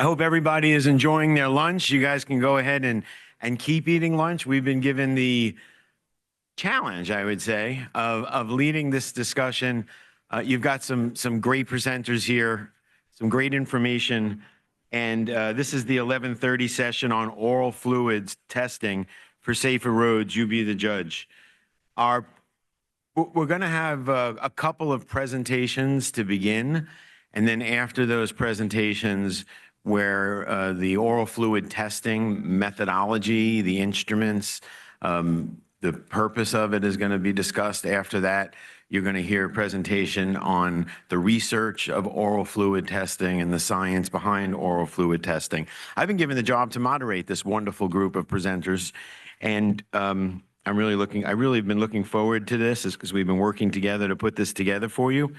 I hope everybody is enjoying their lunch. You guys can go ahead and keep eating lunch. We've been given the challenge, I would say, of leading this discussion. You've got some great presenters here, some great information, and this is the 11:30 session on oral fluids testing for safer roads. You be the judge. We're going to have a couple of presentations to begin, and then after those presentations, where the oral fluid testing methodology, the instruments, the purpose of it is going to be discussed. After that, you're going to hear a presentation on the research of oral fluid testing and the science behind oral fluid testing. I've been given the job to moderate this wonderful group of presenters, and I really have been looking forward to this, because we've been working together to put this together for you,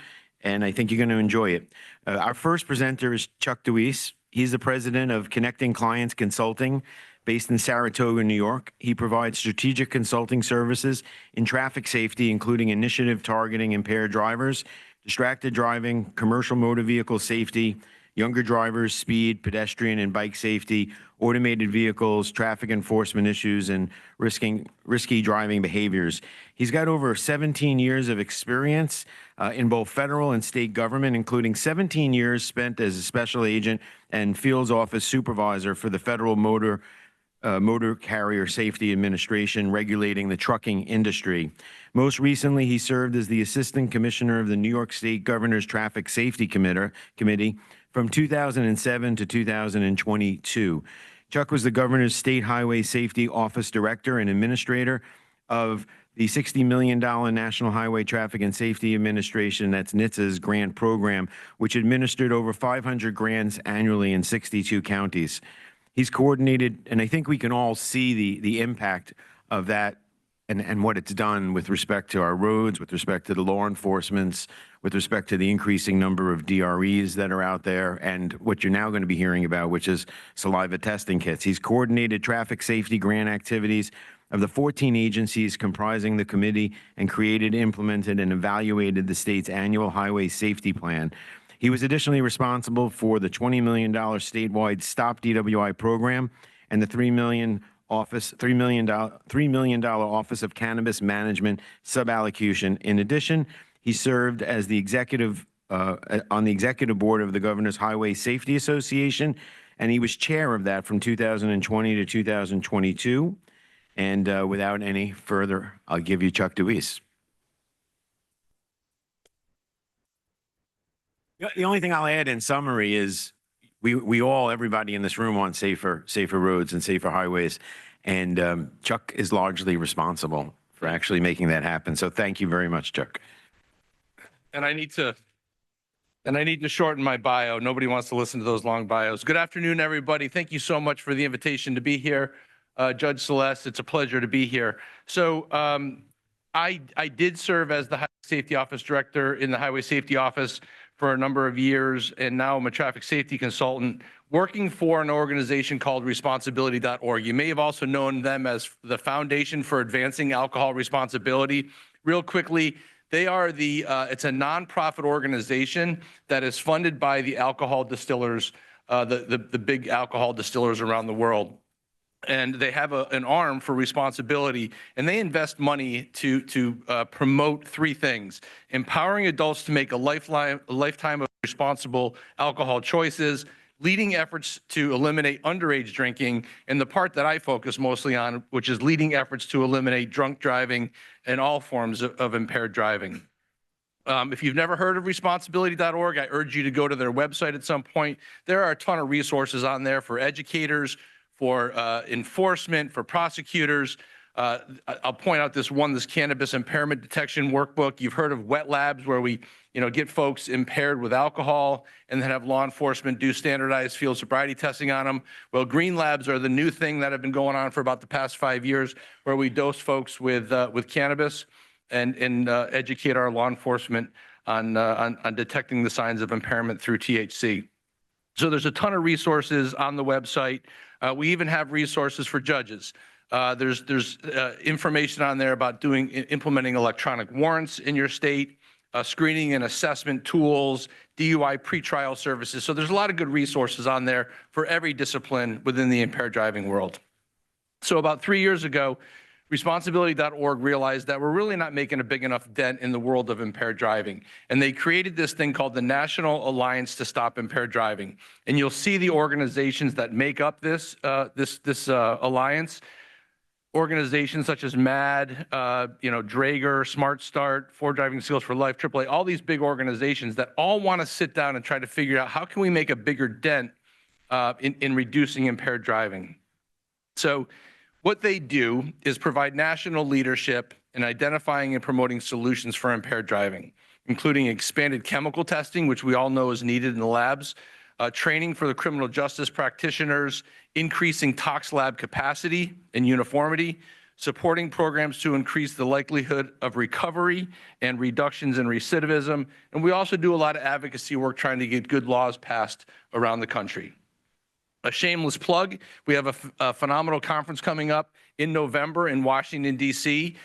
and I think you're going to enjoy it. Our first presenter is Chuck DeWeese. He's the president of Connecting Clients Consulting, based in Saratoga, New York. He provides strategic consulting services in traffic safety, including initiative targeting impaired drivers, distracted driving, commercial motor vehicle safety, younger drivers, speed, pedestrian and bike safety, automated vehicles, traffic enforcement issues, and risky driving behaviors. He's got over 17 years of experience in both federal and state government, including 17 years spent as a special agent and field office supervisor for the Federal Motor Carrier Safety Administration, regulating the trucking industry. Most recently, he served as the Assistant Commissioner of the New York State Governor's Traffic Safety Committee from 2007 to 2022. Chuck was the Governor's State Highway Safety Office Director and Administrator of the $60 million National Highway Traffic and Safety Administration, that's NHTSA's grant program, which administered over 500 grants annually in 62 counties. He's coordinated, and I think we can all see the impact of that and what it's done with respect to our roads, with respect to the law enforcement, with respect to the increasing number of DREs that are out there, and what you're now going to be hearing about, which is saliva testing kits. He's coordinated traffic safety grant activities of the 14 agencies comprising the committee, and created, implemented, and evaluated the state's annual highway safety plan. He was additionally responsible for the $20 million statewide Stop DWI program and the $3 million Office of Cannabis Management suballocation. In addition, he served as the on the executive board of the Governor's Highway Safety Association, and he was chair of that from 2020 to 2022. And without any further, I'll give you Chuck DeWeese. The only thing I'll add in summary is everybody in this room wants safer roads and safer highways, and Chuck is largely responsible for actually making that happen. So thank you very much, Chuck. And I need to shorten my bio. Nobody wants to listen to those long bios. Good afternoon, everybody. Thank you so much for the invitation to be here. Judge Celeste, it's a pleasure to be here. So I did serve as the Highway Safety Office Director in the Highway Safety Office for a number of years, and now I'm a traffic safety consultant working for an organization called responsibility.org. You may have also known them as the Foundation for Advancing Alcohol Responsibility. Real quickly, they are it's a nonprofit organization that is funded by the alcohol distillers, the big alcohol distillers around the world. And they have an arm for responsibility, and they invest money to promote three things: empowering adults to make a lifetime of responsible alcohol choices, leading efforts to eliminate underage drinking, and the part that I focus mostly on, which is leading efforts to eliminate drunk driving and all forms of impaired driving. If you've never heard of responsibility.org, I urge you to go to their website at some point. There are a ton of resources on there for educators, for enforcement, for prosecutors. I'll point out this cannabis impairment detection workbook. You've heard of wet labs, where we get folks impaired with alcohol and then have law enforcement do standardized field sobriety testing on them. Well, green labs are the new thing that have been going on for about the past 5 years, where we dose folks with cannabis and educate our law enforcement on detecting the signs of impairment through THC. So there's a ton of resources on the website. We even have resources for judges. There's information on there about implementing electronic warrants in your state, screening and assessment tools, DUI pretrial services. So there's a lot of good resources on there for every discipline within the impaired driving world. So about 3 years ago, responsibility.org realized that we're really not making a big enough dent in the world of impaired driving. And they created this thing called the National Alliance to Stop Impaired Driving. And you'll see the organizations that make up this alliance. Organizations such as MAD, Draeger, Smart Start, Ford Driving Skills for Life, AAA, all these big organizations that all want to sit down and try to figure out how can we make a bigger dent in reducing impaired driving. So what they do is provide national leadership in identifying and promoting solutions for impaired driving, including expanded chemical testing, which we all know is needed in the labs, training for the criminal justice practitioners, increasing tox lab capacity and uniformity, supporting programs to increase the likelihood of recovery and reductions in recidivism. And we also do a lot of advocacy work trying to get good laws passed around the country. A shameless plug, we have a phenomenal conference coming up in November in Washington, D.C.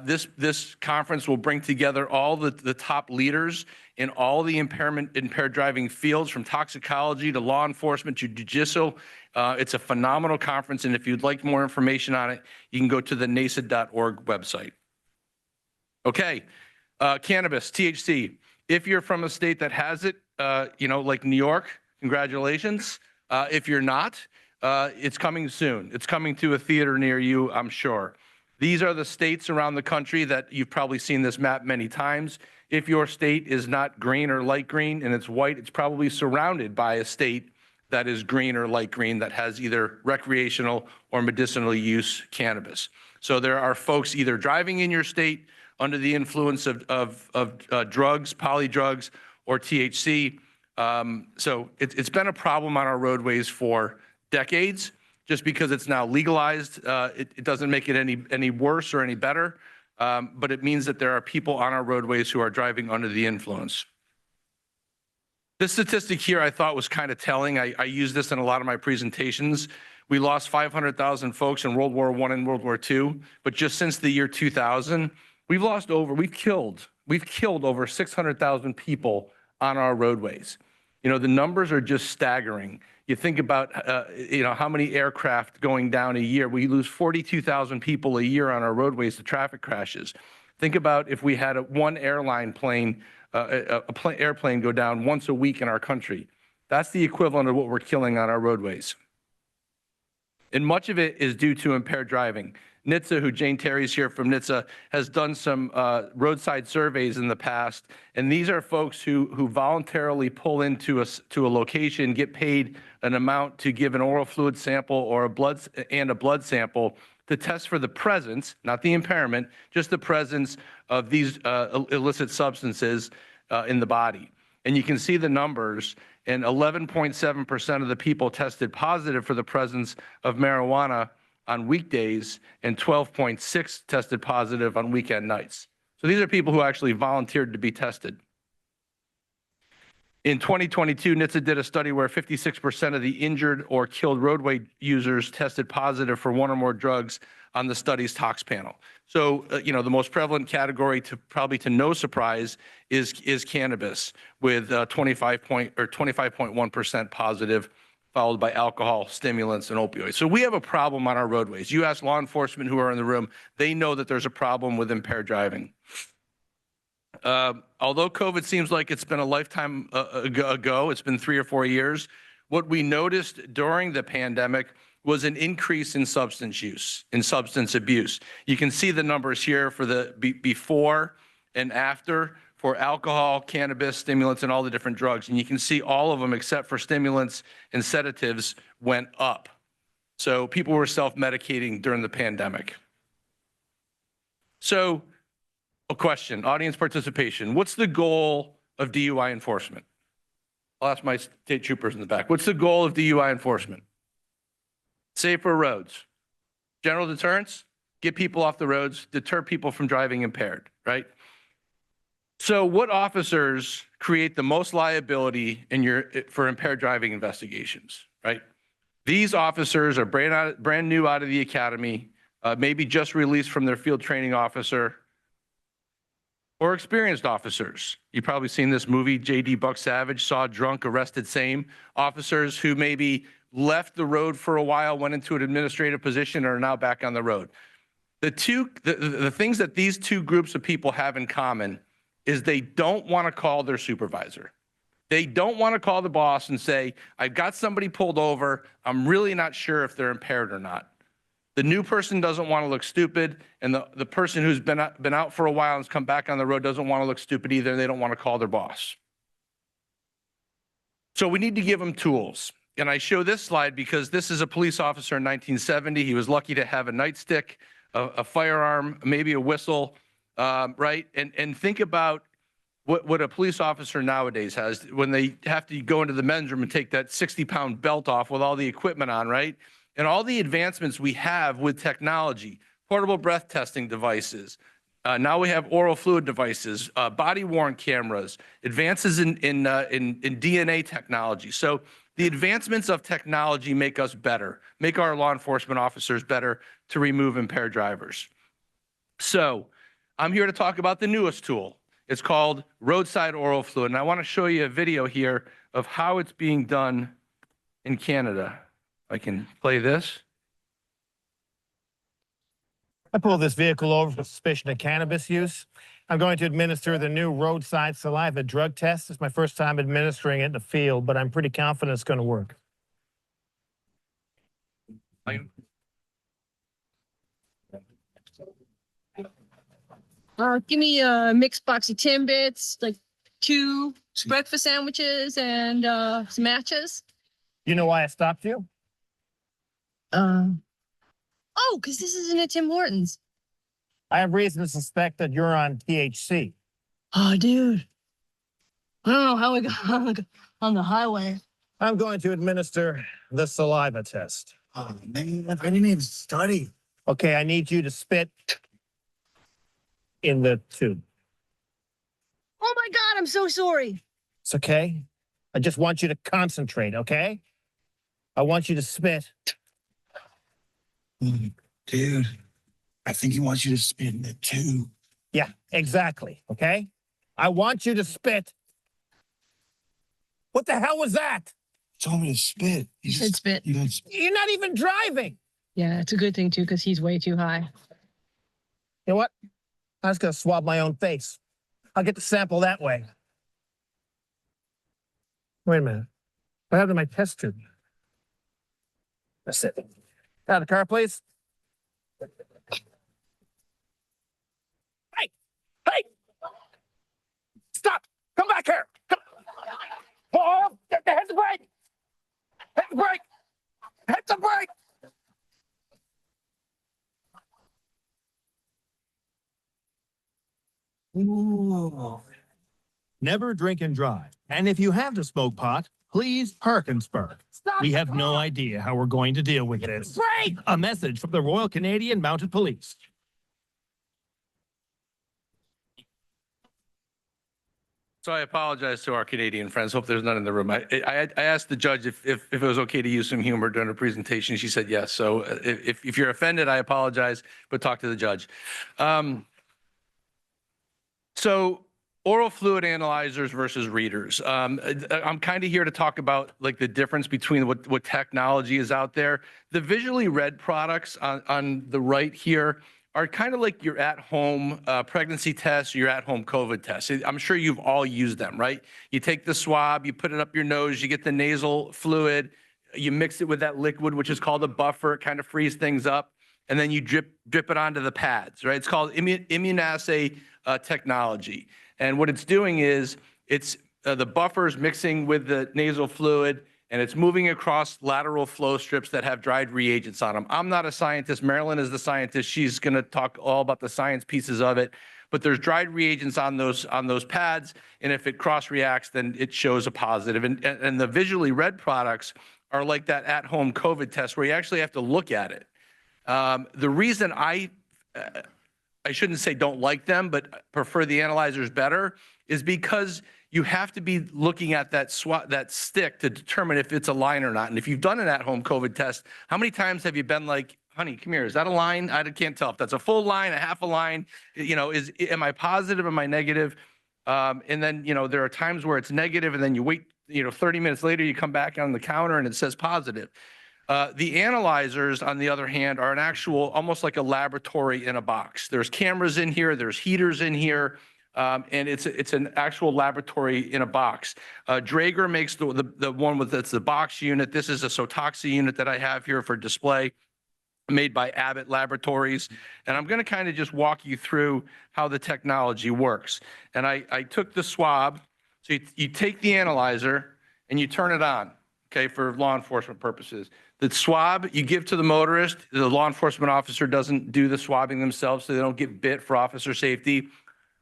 This conference will bring together all the top leaders in all the impaired driving fields, from toxicology to law enforcement to judicial. It's a phenomenal conference, and if you'd like more information on it, you can go to the nasa.org website. Okay, cannabis, THC. If you're from a state that has it, like New York, congratulations. If you're not, it's coming soon. It's coming to a theater near you, I'm sure. These are the states around the country that you've probably seen this map many times. If your state is not green or light green and it's white, it's probably surrounded by a state that is green or light green that has either recreational or medicinal use cannabis. So there are folks either driving in your state under the influence of drugs, polydrugs, or THC. So it's been a problem on our roadways for decades. Just because it's now legalized, it doesn't make it any worse or any better, but it means that there are people on our roadways who are driving under the influence. This statistic here I thought was kind of telling. I use this in a lot of my presentations. We lost 500,000 folks in World War I and World War II, but just since the year 2000, we've killed over 600,000 people on our roadways. The numbers are just staggering. You think about, how many aircraft going down a year. We lose 42,000 people a year on our roadways to traffic crashes. Think about if we had one airplane go down once a week in our country. That's the equivalent of what we're killing on our roadways. And much of it is due to impaired driving. NHTSA, who Jane Terry's here from NHTSA, has done some roadside surveys in the past, and these are folks who voluntarily pull into a location, get paid an amount to give an oral fluid sample or a blood sample to test for the presence, not the impairment, just the presence of these illicit substances in the body. And you can see the numbers, and 11.7% of the people tested positive for the presence of marijuana on weekdays, and 12.6 tested positive on weekend nights. So these are people who actually volunteered to be tested. In 2022, NHTSA did a study where 56% of the injured or killed roadway users tested positive for one or more drugs on the study's tox panel. So, the most prevalent category, probably to no surprise, is cannabis, with 25.1% positive, followed by alcohol, stimulants, and opioids. So we have a problem on our roadways. You ask law enforcement who are in the room, they know that there's a problem with impaired driving. Although COVID seems like it's been a lifetime ago, it's been 3 or 4 years, what we noticed during the pandemic was an increase in substance use, in substance abuse. You can see the numbers here for the before and after for alcohol, cannabis, stimulants, and all the different drugs. And you can see all of them, except for stimulants and sedatives, went up. So people were self-medicating during the pandemic. So a question, audience participation. What's the goal of DUI enforcement? I'll ask my state troopers in the back. What's the goal of DUI enforcement? Safer roads. General deterrence, get people off the roads, deter people from driving impaired, right? So what officers create the most liability for impaired driving investigations, right? These officers are brand new out of the academy, maybe just released from their field training officer. or experienced officers. You've probably seen this movie, J.D. Buck Savage, Saw Drunk, Arrested Same. Officers who maybe left the road for a while, went into an administrative position, and are now back on the road. The things that these two groups of people have in common is they don't want to call their supervisor. They don't want to call the boss and say, I've got somebody pulled over. I'm really not sure if they're impaired or not. The new person doesn't want to look stupid, and the person who's been out for a while and has come back on the road doesn't want to look stupid either, and they don't want to call their boss. So we need to give them tools. And I show this slide because this is a police officer in 1970. He was lucky to have a nightstick, a firearm, maybe a whistle, right? And think about what a police officer nowadays has when they have to go into the men's room and take that 60-pound belt off with all the equipment on, right? And all the advancements we have with technology, portable breath testing devices. Now we have oral fluid devices, body-worn cameras, advances in DNA technology. So the advancements of technology make us better, make our law enforcement officers better to remove impaired drivers. So I'm here to talk about the newest tool. It's called roadside oral fluid. And I want to show you a video here of how it's being done in Canada. I can play this. I pulled this vehicle over for suspicion of cannabis use. I'm going to administer the new roadside saliva drug test. It's my first time administering it in the field, but I'm pretty confident it's going to work. Give me a mixed box of Timbits, like 2 breakfast sandwiches and some matches. You know why I stopped you? Oh, because this isn't at Tim Hortons. I have reason to suspect that you're on THC. Oh, dude. I don't know how we got on the highway. I'm going to administer the saliva test. Oh, man, I didn't even study. Okay, I need you to spit in the tube. Oh my God, I'm so sorry. It's okay. I just want you to concentrate, okay? I want you to spit. Dude, I think he wants you to spit in it too. Yeah, exactly, okay? I want you to spit. What the hell was that? He told me to spit. You said spit. You guys, You're not even driving. Yeah, it's a good thing too, because he's way too high. You know what? I'm just gonna swab my own face. I'll get the sample that way. Wait a minute. What happened to my test tube? That's it. Out of the car, please. Hey! Hey! Stop! Come back here! Come. Oh, hit the brake! Hit the brake! Hit the brake! ooh. Never drink and drive. And if you have to smoke pot, please park and spark. Stop! We have no idea how we're going to deal with this. Brake! A message from the Royal Canadian Mounted Police. So I apologize to our Canadian friends. Hope there's none in the room. I asked the judge if it was okay to use some humor during the presentation. She said yes. So if you're offended, I apologize, but talk to the judge. So oral fluid analyzers versus readers. I'm kind of here to talk about like the difference between what technology is out there. The visually read products on the right here are kind of like your at-home pregnancy test, your at-home COVID test. I'm sure you've all used them, right? You take the swab, you put it up your nose, you get the nasal fluid, you mix it with that liquid, which is called a buffer. It kind of frees things up, and then you drip it onto the pads, right? It's called immunoassay technology. And what it's doing is it's the buffers mixing with the nasal fluid, and it's moving across lateral flow strips that have dried reagents on them. I'm not a scientist. Marilyn is the scientist. She's going to talk all about the science pieces of it. But there's dried reagents on those pads, and if it cross-reacts, then it shows a positive. And the visually read products are like that at-home COVID test where you actually have to look at it. The reason I shouldn't say don't like them, but prefer the analyzers better is because you have to be looking at that stick to determine if it's a line or not. And if you've done an at-home COVID test, how many times have you been like, honey, come here. Is that a line? I can't tell if that's a full line, a half a line. Am I positive? Am I negative? And then, there are times where it's negative and then you wait, 30 minutes later, you come back on the counter and it says positive. The analyzers, on the other hand, are an actual, almost like a laboratory in a box. There's cameras in here, there's heaters in here, and it's an actual laboratory in a box. Draeger makes the one that's the box unit. This is a Sotoxa unit that I have here for display, made by Abbott Laboratories. And I'm going to kind of just walk you through how the technology works. And I took the swab. So you take the analyzer and you turn it on, okay, for law enforcement purposes. The swab you give to the motorist. The law enforcement officer doesn't do the swabbing themselves, so they don't get bit for officer safety.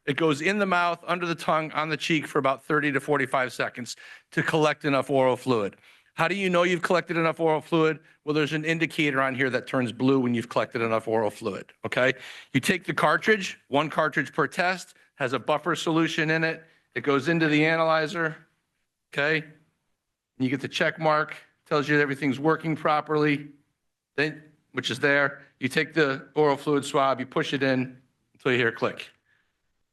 It goes in the mouth, under the tongue, on the cheek for about 30 to 45 seconds to collect enough oral fluid. How do you know you've collected enough oral fluid? Well, there's an indicator on here that turns blue when you've collected enough oral fluid, okay? You take the cartridge, one cartridge per test, has a buffer solution in it. It goes into the analyzer, okay? You get the check mark, tells you that everything's working properly, then, which is there. You take the oral fluid swab, you push it in until you hear a click.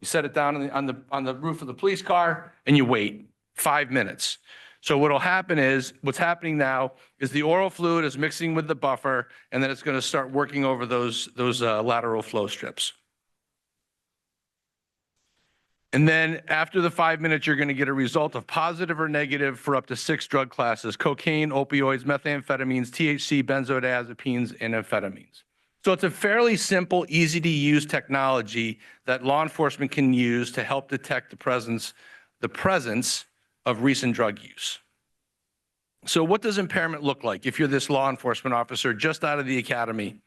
You set it down on the roof of the police car and you wait 5 minutes. So what'll happen is, what's happening now is the oral fluid is mixing with the buffer, and then it's going to start working over those lateral flow strips. And then after the 5 minutes, you're going to get a result of positive or negative for up to 6 drug classes: cocaine, opioids, methamphetamines, THC, benzodiazepines, and amphetamines. So it's a fairly simple, easy to use technology that law enforcement can use to help detect the presence of recent drug use. So what does impairment look like if you're this law enforcement officer just out of the academy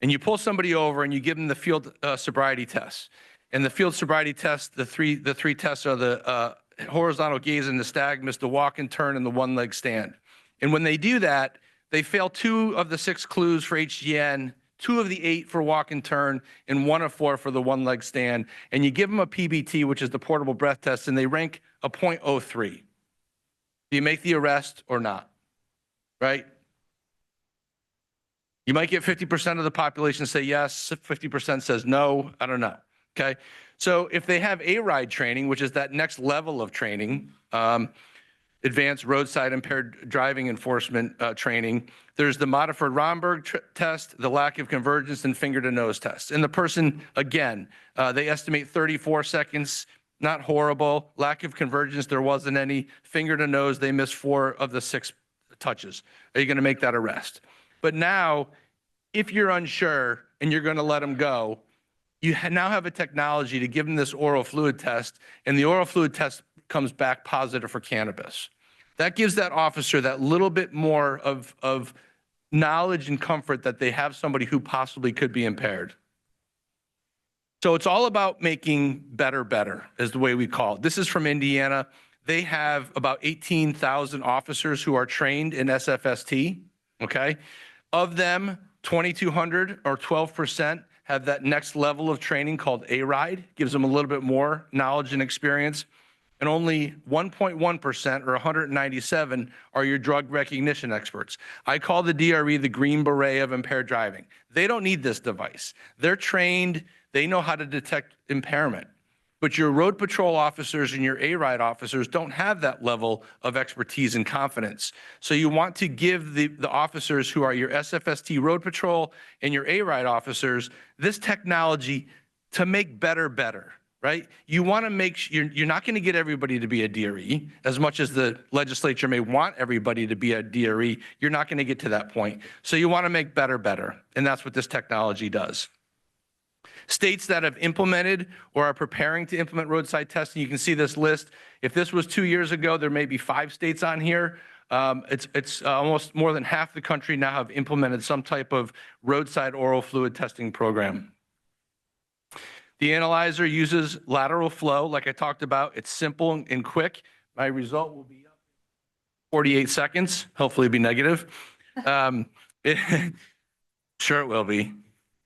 and you pull somebody over and you give them the field sobriety test? And the field sobriety test, the three tests are the horizontal gaze and nystagmus, the walk and turn, and the one-leg stand. And when they do that, they fail 2 of the 6 clues for HGN, 2 of the 8 for walk and turn, and 1 of 4 for the one-leg stand. And you give them a PBT, which is the portable breath test, and they rank a .03. Do you make the arrest or not? Right? You might get 50% of the population say yes, 50% says no, I don't know. Okay, so if they have ARIDE training, which is that next level of training, advanced roadside impaired driving enforcement training, there's the modified Romberg test, the lack of convergence, and finger to nose test. And the person, again, they estimate 34 seconds, not horrible. Lack of convergence, there wasn't any. Finger to nose, they missed 4 of the 6 touches. Are you going to make that arrest? But now, if you're unsure and you're going to let them go, you now have a technology to give them this oral fluid test, and the oral fluid test comes back positive for cannabis. That gives that officer that little bit more of knowledge and comfort that they have somebody who possibly could be impaired. So it's all about making better, is the way we call it. This is from Indiana. They have about 18,000 officers who are trained in SFST, okay? Of them, 2,200 or 12% have that next level of training called ARIDE, gives them a little bit more knowledge and experience. And only 1.1% or 197 are your drug recognition experts. I call the DRE the Green Beret of impaired driving. They don't need this device. They're trained, they know how to detect impairment. But your road patrol officers and your ARIDE officers don't have that level of expertise and confidence. So you want to give the officers who are your SFST road patrol and your ARIDE officers this technology to make better, right? You want to make you're not going to get everybody to be a DRE. As much as the legislature may want everybody to be a DRE, you're not going to get to that point. So you want to make better, and that's what this technology does. States that have implemented or are preparing to implement roadside testing, you can see this list. If this was 2 years ago, there may be 5 states on here. It's almost more than half the country now have implemented some type of roadside oral fluid testing program. The analyzer uses lateral flow, like I talked about. It's simple and quick. My result will be up in 48 seconds. Hopefully it'll be negative. Sure it will be.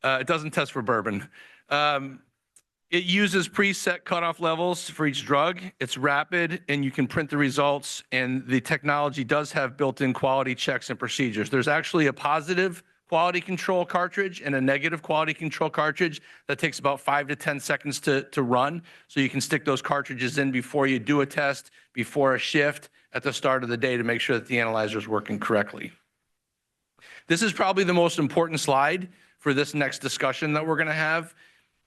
It doesn't test for bourbon. It uses preset cutoff levels for each drug. It's rapid, and you can print the results, and the technology does have built-in quality checks and procedures. There's actually a positive quality control cartridge and a negative quality control cartridge. That takes about 5 to 10 seconds to run. So you can stick those cartridges in before you do a test, before a shift, at the start of the day to make sure that the analyzer is working correctly. This is probably the most important slide for this next discussion that we're going to have.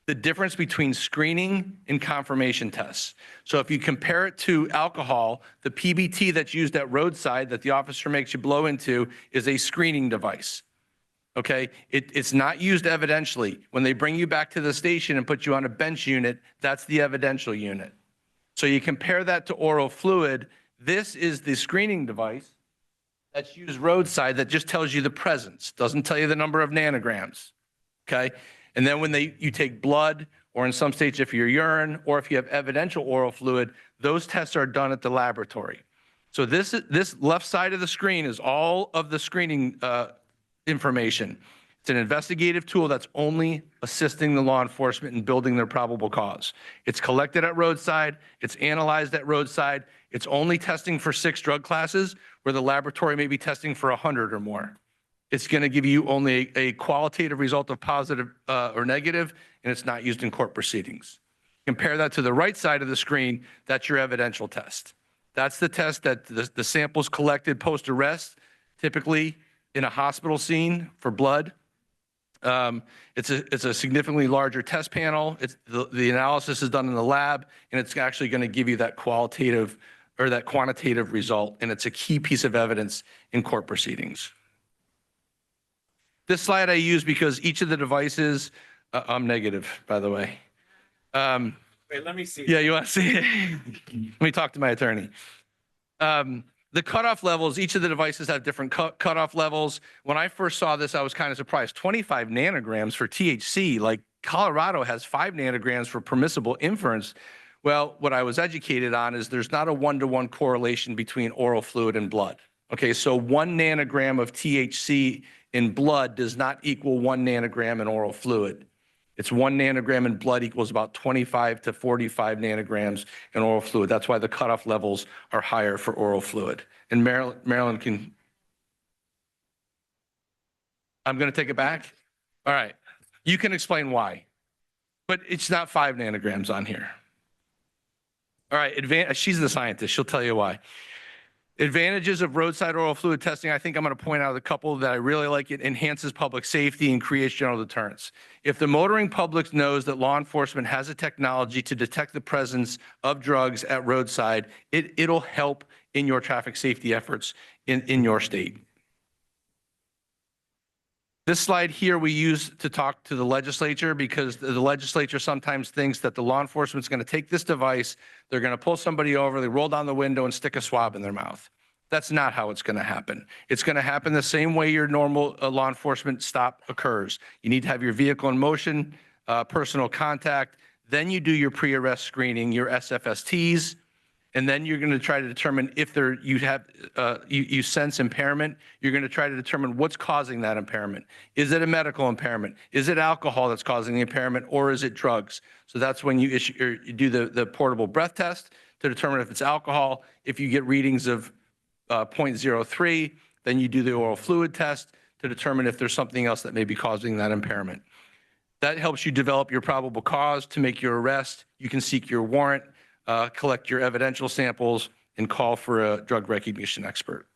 The difference between screening and confirmation tests. So if you compare it to alcohol, the PBT that's used at roadside that the officer makes you blow into is a screening device. Okay, it's not used evidentially. When they bring you back to the station and put you on a bench unit, that's the evidential unit. So you compare that to oral fluid. This is the screening device that's used roadside that just tells you the presence, doesn't tell you the number of nanograms. Okay, and then when you take blood, or in some states if you're urine, or if you have evidential oral fluid, those tests are done at the laboratory. So this left side of the screen is all of the screening information. It's an investigative tool that's only assisting the law enforcement in building their probable cause. It's collected at roadside, it's analyzed at roadside, it's only testing for 6 drug classes where the laboratory may be testing for 100 or more. It's going to give you only a qualitative result of positive or negative, and it's not used in court proceedings. Compare that to the right side of the screen, that's your evidential test. That's the test that the samples collected post-arrest, typically in a hospital scene for blood. It's a significantly larger test panel. The analysis is done in the lab, and it's actually going to give you that qualitative or that quantitative result, and it's a key piece of evidence in court proceedings. This slide I use because each of the devices, I'm negative, by the way. Wait, let me see. Yeah, you want to see it? Let me talk to my attorney. The cutoff levels, each of the devices have different cutoff levels. When I first saw this, I was kind of surprised. 25 nanograms for THC, like Colorado has 5 nanograms for permissible inference. Well, what I was educated on is there's not a 1-to-1 correlation between oral fluid and blood. Okay, so 1 nanogram of THC in blood does not equal 1 nanogram in oral fluid. It's 1 nanogram in blood equals about 25 to 45 nanograms in oral fluid. That's why the cutoff levels are higher for oral fluid. And Marilyn can, I'm going to take it back. All right. You can explain why, but it's not 5 nanograms on here. All right. She's the scientist. She'll tell you why. Advantages of roadside oral fluid testing, I think I'm going to point out a couple that I really like. It enhances public safety and creates general deterrence. If the motoring public knows that law enforcement has a technology to detect the presence of drugs at roadside, it'll help in your traffic safety efforts in your state. This slide here we use to talk to the legislature because the legislature sometimes thinks that the law enforcement is going to take this device, they're going to pull somebody over, they roll down the window and stick a swab in their mouth. That's not how it's going to happen. It's going to happen the same way your normal law enforcement stop occurs. You need to have your vehicle in motion, personal contact, then you do your pre-arrest screening, your SFSTs, and then you're going to try to determine if you sense impairment. You're going to try to determine what's causing that impairment. Is it a medical impairment? Is it alcohol that's causing the impairment, or is it drugs? So that's when you do the portable breath test to determine if it's alcohol. If you get readings of 0.03, then you do the oral fluid test to determine if there's something else that may be causing that impairment. That helps you develop your probable cause to make your arrest. You can seek your warrant, collect your evidential samples, and call for a drug recognition expert.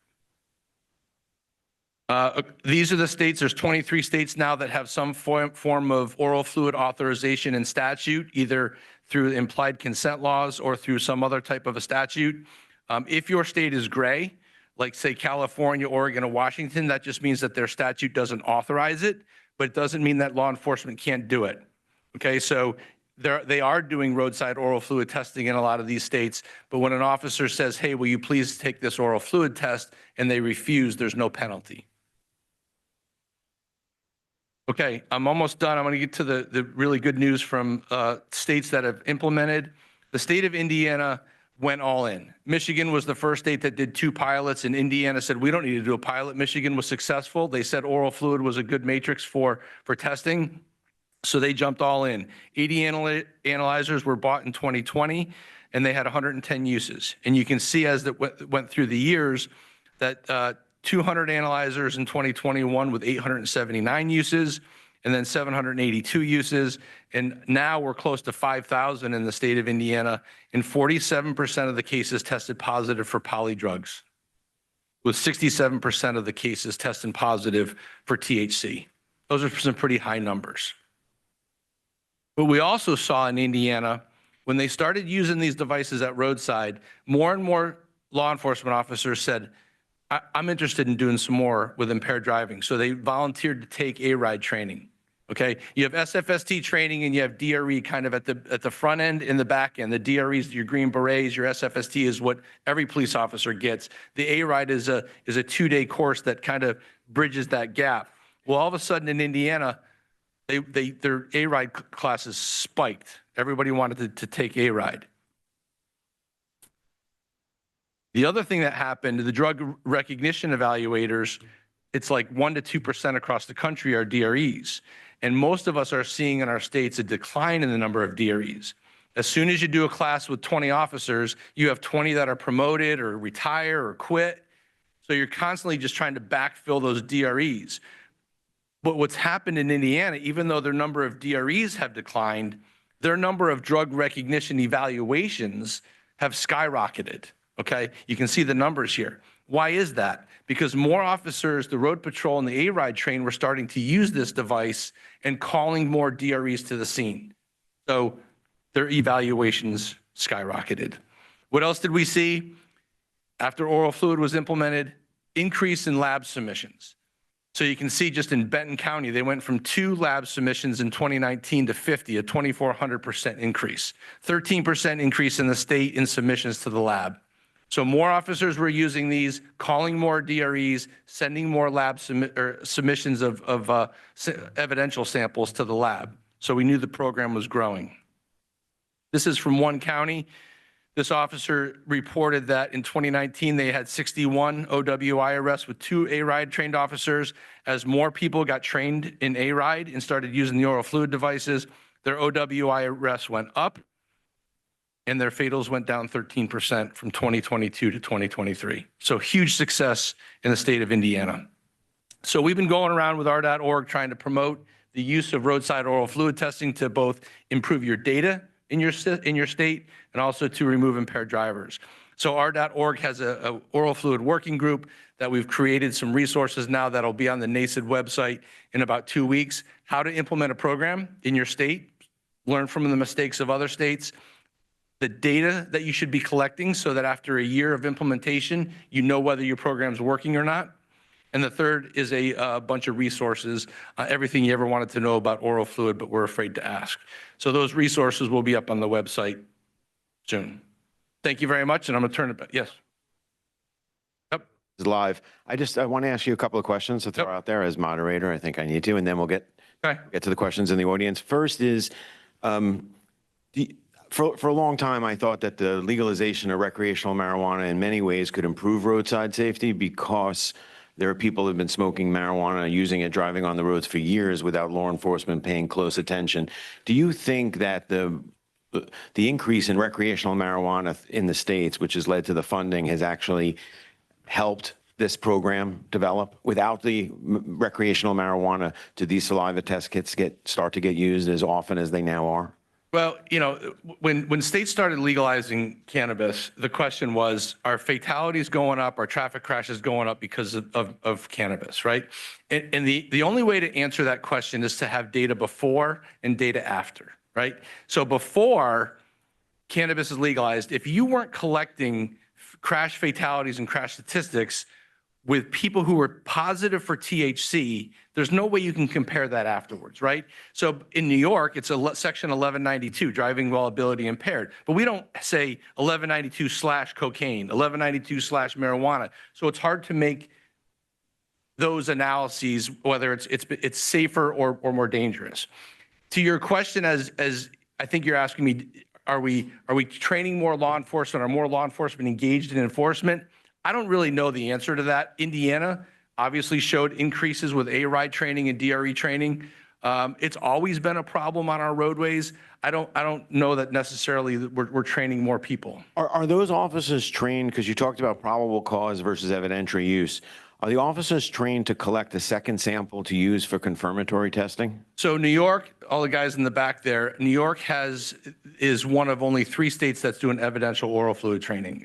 These are the states. There's 23 states now that have some form of oral fluid authorization in statute, either through implied consent laws or through some other type of a statute. If your state is gray, like say California, Oregon, or Washington, that just means that their statute doesn't authorize it, but it doesn't mean that law enforcement can't do it. Okay, so they are doing roadside oral fluid testing in a lot of these states, but when an officer says, hey, will you please take this oral fluid test, and they refuse, there's no penalty. Okay, I'm almost done. I'm going to get to the really good news from states that have implemented. The state of Indiana went all in. Michigan was the first state that did 2 pilots, and Indiana said, we don't need to do a pilot. Michigan was successful. They said oral fluid was a good matrix for testing. So they jumped all in. 80 analyzers were bought in 2020, and they had 110 uses. And you can see as it went through the years that 200 analyzers in 2021 with 879 uses, and then 782 uses. And now we're close to 5,000 in the state of Indiana, and 47% of the cases tested positive for polydrugs, with 67% of the cases testing positive for THC. Those are some pretty high numbers. What we also saw in Indiana, when they started using these devices at roadside, more and more law enforcement officers said, I'm interested in doing some more with impaired driving. So they volunteered to take ARIDE training. Okay, you have SFST training and you have DRE kind of at the front end and the back end. The DRE is your green berets, your SFST is what every police officer gets. The ARIDE is a 2-day course that kind of bridges that gap. Well, all of a sudden in Indiana, their ARIDE classes spiked. Everybody wanted to take ARIDE. The other thing that happened, the drug recognition evaluators, it's like 1% to 2% across the country are DREs. And most of us are seeing in our states a decline in the number of DREs. As soon as you do a class with 20 officers, you have 20 that are promoted or retire or quit. So you're constantly just trying to backfill those DREs. But what's happened in Indiana, even though their number of DREs have declined, their number of drug recognition evaluations have skyrocketed. Okay, you can see the numbers here. Why is that? Because more officers, the road patrol and the ARIDE train were starting to use this device and calling more DREs to the scene. So their evaluations skyrocketed. What else did we see? After oral fluid was implemented, increase in lab submissions. So you can see just in Benton County, they went from 2 lab submissions in 2019 to 50, a 2,400% increase. 13% increase in the state in submissions to the lab. So more officers were using these, calling more DREs, sending more lab submissions of evidential samples to the lab. So we knew the program was growing. This is from one county. This officer reported that in 2019, they had 61 OWI arrests with 2 ARIDE trained officers. As more people got trained in ARIDE and started using the oral fluid devices, their OWI arrests went up and their fatals went down 13% from 2022 to 2023. So huge success in the state of Indiana. So we've been going around with r.org trying to promote the use of roadside oral fluid testing to both improve your data in your state and also to remove impaired drivers. So r.org has a oral fluid working group that we've created some resources now that'll be on the NACID website in about 2 weeks. How to implement a program in your state, learn from the mistakes of other states, the data that you should be collecting so that after a year of implementation, you know whether your program's working or not. And the third is a bunch of resources, everything you ever wanted to know about oral fluid, but were afraid to ask. So those resources will be up on the website soon. Thank you very much, and I'm going to turn it back. Yes. Yep. Is live. I want to ask you a couple of questions to throw out there as moderator. I think I need to, and then we'll get to the questions in the audience. First is, for a long time, I thought that the legalization of recreational marijuana in many ways could improve roadside safety because there are people who have been smoking marijuana, using it, driving on the roads for years without law enforcement paying close attention. Do you think that the increase in recreational marijuana in the states, which has led to the funding, has actually helped this program develop? Without the recreational marijuana, do these saliva test kits start to get used as often as they now are? Well, you know, when states started legalizing cannabis, the question was, are fatalities going up, are traffic crashes going up because of cannabis, right? And the only way to answer that question is to have data before and data after, right? So before cannabis is legalized, if you weren't collecting crash fatalities and crash statistics with people who were positive for THC, there's no way you can compare that afterwards, right? So in New York, it's a section 1192, driving while ability impaired. But we don't say 1192/cocaine, 1192/marijuana. So it's hard to make those analyses, whether it's safer or more dangerous. To your question, as I think you're asking me, are we training more law enforcement? Are more law enforcement engaged in enforcement? I don't really know the answer to that. Indiana obviously showed increases with ARIDE training and DRE training. It's always been a problem on our roadways. I don't know that necessarily we're training more people. Are those officers trained, because you talked about probable cause versus evidentiary use, Are the officers trained to collect a second sample to use for confirmatory testing? So New York, all the guys in the back there, New York is one of only 3 states that's doing evidential oral fluid training.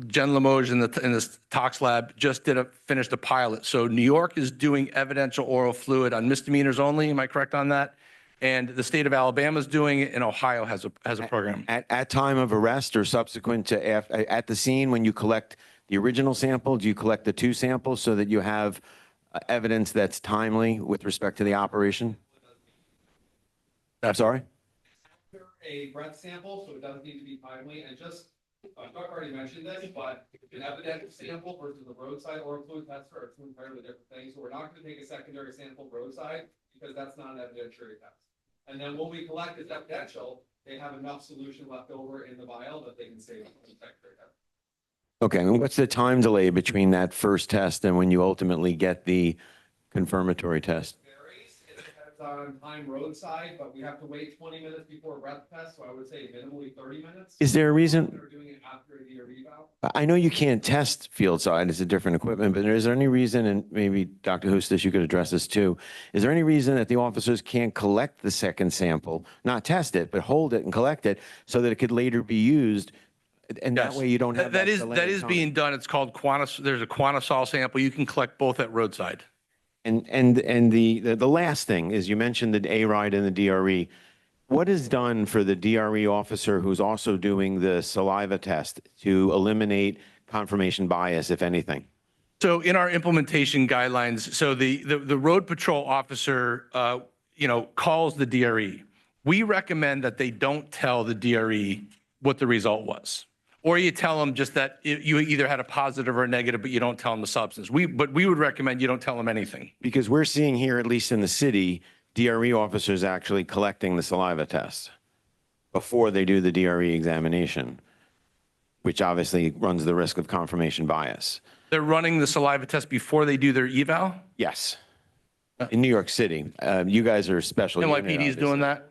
Jen Limoges in the tox lab just finished a pilot. So New York is doing evidential oral fluid on misdemeanors only. Am I correct on that? And the state of Alabama is doing it, and Ohio has a program. At time of arrest or subsequent to at the scene, when you collect the original sample, do you collect the 2 samples so that you have evidence that's timely with respect to the operation? I'm sorry? A breath sample, so it doesn't need to be timely, and just, Doug already mentioned this, but an evidential sample versus a roadside oral fluid test are two entirely different things. So we're not going to take a secondary sample roadside because that's not an evidentiary test. And then when we collect this evidential, they have enough solution left over in the vial that they can save on the secondary test. Okay, and what's the time delay between that first test and when you ultimately get the confirmatory test? Varies. It depends on time roadside, but we have to wait 20 minutes before a breath test, so I would say minimally 30 minutes. Is there a reason? They're doing it after the revow. I know you can't test field side, it's a different equipment, but is there any reason, and maybe Dr. Hustis, you could address this too, is there any reason that the officers can't collect the second sample, not test it, but hold it and collect it so that it could later be used? And that Yes. way you don't have that delay That in is time. being done. It's called there's a Quantasol sample. You can collect both at roadside. And the last thing is you mentioned the ARIDE and the DRE. What is done for the DRE officer who's also doing the saliva test to eliminate confirmation bias, if anything? So in our implementation guidelines, so the road patrol officer, calls the DRE. We recommend that they don't tell the DRE what the result was. Or you tell them just that you either had a positive or a negative, but you don't tell them the substance. But we would recommend you don't tell them anything. Because we're seeing here, at least in the city, DRE officers actually collecting the saliva test before they do the DRE examination, which obviously runs the risk of confirmation bias. They're running the saliva test before they do their eval. Yes. In New York City, you guys are special. unit, NYPD is doing obviously. that.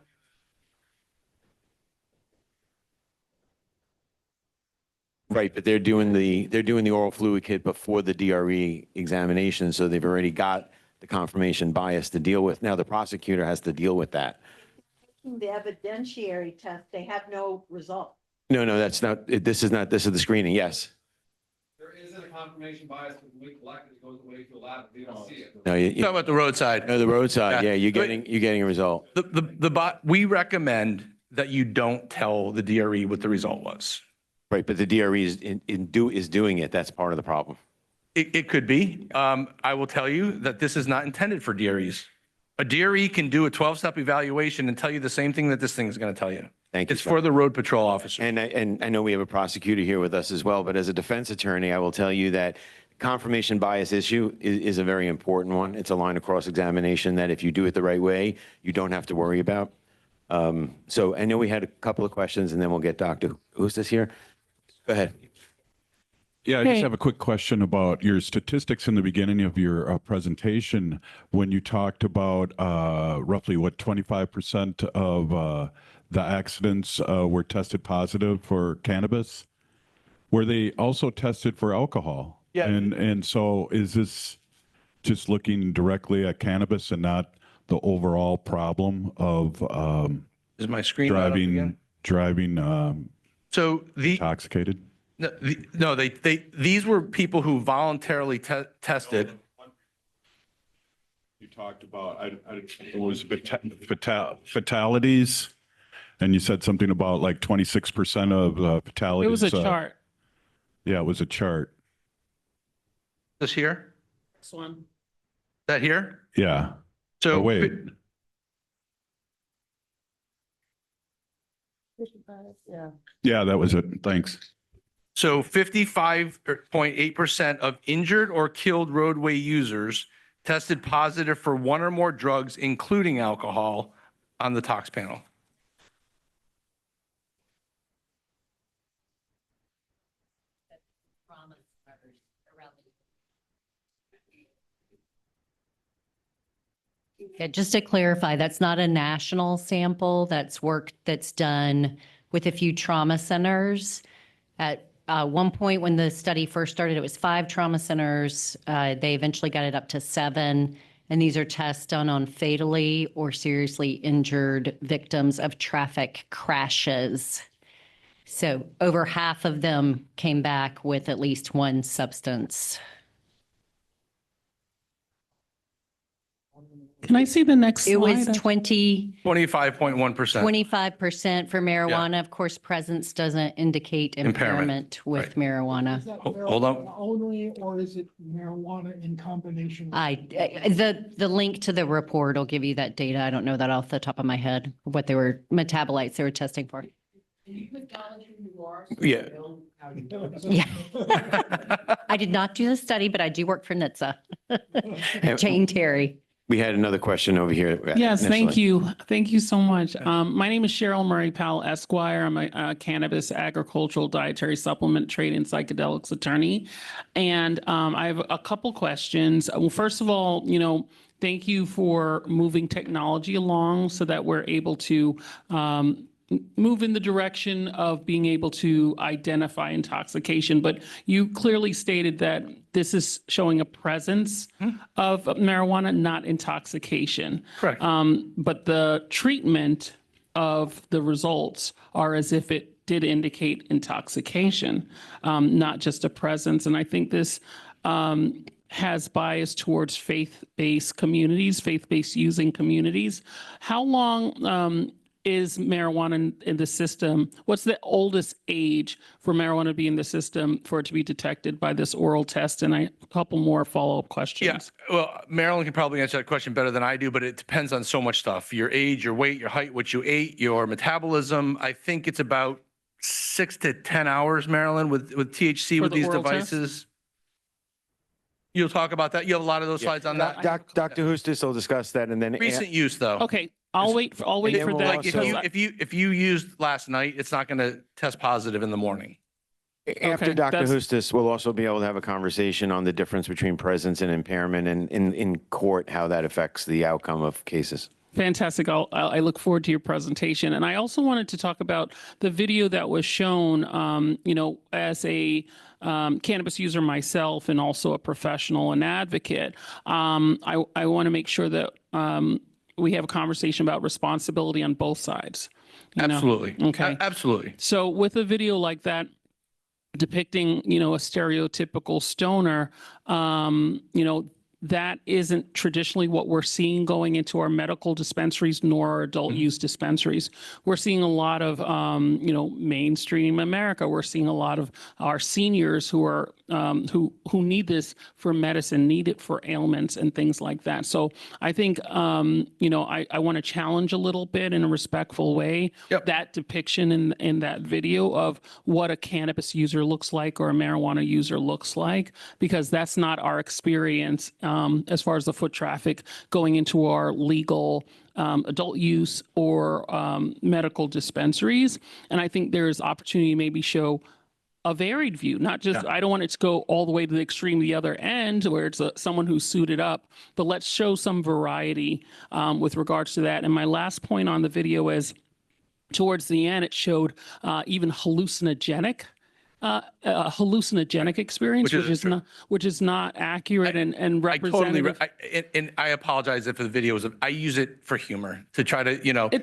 Right, but they're doing the oral fluid kit before the DRE examination, so they've already got the confirmation bias to deal with. Now the prosecutor has to deal with that. The evidentiary test, they have no result. No, that's not, this is the screening, yes. There isn't a confirmation bias when we collect it, it goes away to a lab, we don't see it. No, Talking about the roadside. no, the roadside, Yeah. yeah, you're getting a result. We recommend that you don't tell the DRE what the result was. Right, but the DRE is doing it, that's part of the problem. It could be. I will tell you that this is not intended for DREs. A DRE can do a 12-step evaluation and tell you the same thing that this thing is going to tell you. Thank you, It's sir. for the road patrol officer. And I know we have a prosecutor here with us as well, but as a defense attorney, I will tell you that confirmation bias issue is a very important one. It's a line of cross-examination that if you do it the right way, you don't have to worry about. So I know we had a couple of questions, and then we'll get Dr. Hustis here. Go ahead. Yeah, I just have a quick question about your statistics in the beginning of your presentation when you talked about roughly 25% of the accidents were tested positive for cannabis. Were they also tested for alcohol? Yeah. And so is this just looking directly at cannabis and not the overall problem of Is my screen not up again? driving So intoxicated? these were people who voluntarily tested. You talked about, it was fatalities, and you said something about like 26% of fatalities. It was a chart. Yeah, it was a chart. This here? This one. That here? Yeah. So Oh, wait. Yeah. Yeah, that was it. Thanks. So 55.8% of injured or killed roadway users tested positive for one or more drugs, including alcohol, on the tox panel. Yeah, just to clarify, that's not a national sample. That's work that's done with a few trauma centers at One point when the study first started, it was 5 trauma centers. They eventually got it up to 7. And these are tests done on fatally or seriously injured victims of traffic crashes. So over half of them came back with at least one substance. Can I see the next slide? It was 25% 25.1%. for marijuana. Of course, presence doesn't indicate impairment with marijuana. Hold on. Only, or is it marijuana in combination? The link to the report will give you that data. I don't know that off the top of my head, what they were, metabolites they were testing for. Yeah. Yeah. I did not do the study, but I do work for NHTSA. Jane Terry. We had another question over here. Yes, thank initially. you. Thank you so much. My name is Cheryl Murray Powell Esquire. I'm a cannabis, agricultural, dietary supplement, trade, and psychedelics attorney. And I have a couple questions. Well, first of all, thank you for moving technology along so that we're able to move in the direction of being able to identify intoxication. But you clearly stated that this is showing a presence of marijuana, not intoxication. Correct. But the treatment of the results are as if it did indicate intoxication, not just a presence. And I think this has bias towards faith-based communities, faith-based using communities. How long is marijuana in the system? What's the oldest age for marijuana to be in the system for it to be detected by this oral test? And a couple more follow-up questions. Yeah, well, Marilyn can probably answer that question better than I do, but it depends on so much stuff. Your age, your weight, your height, what you ate, your metabolism. I think it's about 6 to 10 hours, Marilyn, with THC For with the these oral test? devices. You'll talk about that. You have a lot of those slides on that. Dr. Hustis will discuss that, and then Recent use, though. Okay, I'll wait for then that. we'll Like also- if you used last night, it's not going to test positive in the morning. After Okay, Dr. that's- Hustis, we'll also be able to have a conversation on the difference between presence and impairment, and in court, how that affects the outcome of cases. Fantastic. I look forward to your presentation. And I also wanted to talk about the video that was shown, as a cannabis user myself and also a professional and advocate. I want to make sure that we have a conversation about responsibility on both sides. Absolutely. Okay. Absolutely. So with a video like that depicting, a stereotypical stoner, that isn't traditionally what we're seeing going into our medical dispensaries nor our adult use dispensaries. We're seeing a lot of, mainstream America. We're seeing a lot of our seniors who are who need this for medicine, need it for ailments and things like that. So I think, I want to challenge a little bit in a respectful way that depiction in that video of what a cannabis user looks like or a marijuana user looks like, because that's not our experience as far as the foot traffic going into our legal adult use or medical dispensaries. And I think there is opportunity to maybe show a varied view, not just, I don't want it to go all the way to the extreme, the other end, where it's someone who's suited up, but let's show some variety with regards to that. And my last point on the video is, towards the end, it showed even hallucinogenic experience, which is not accurate and representative. And I apologize if the video was, I use it for humor to try to,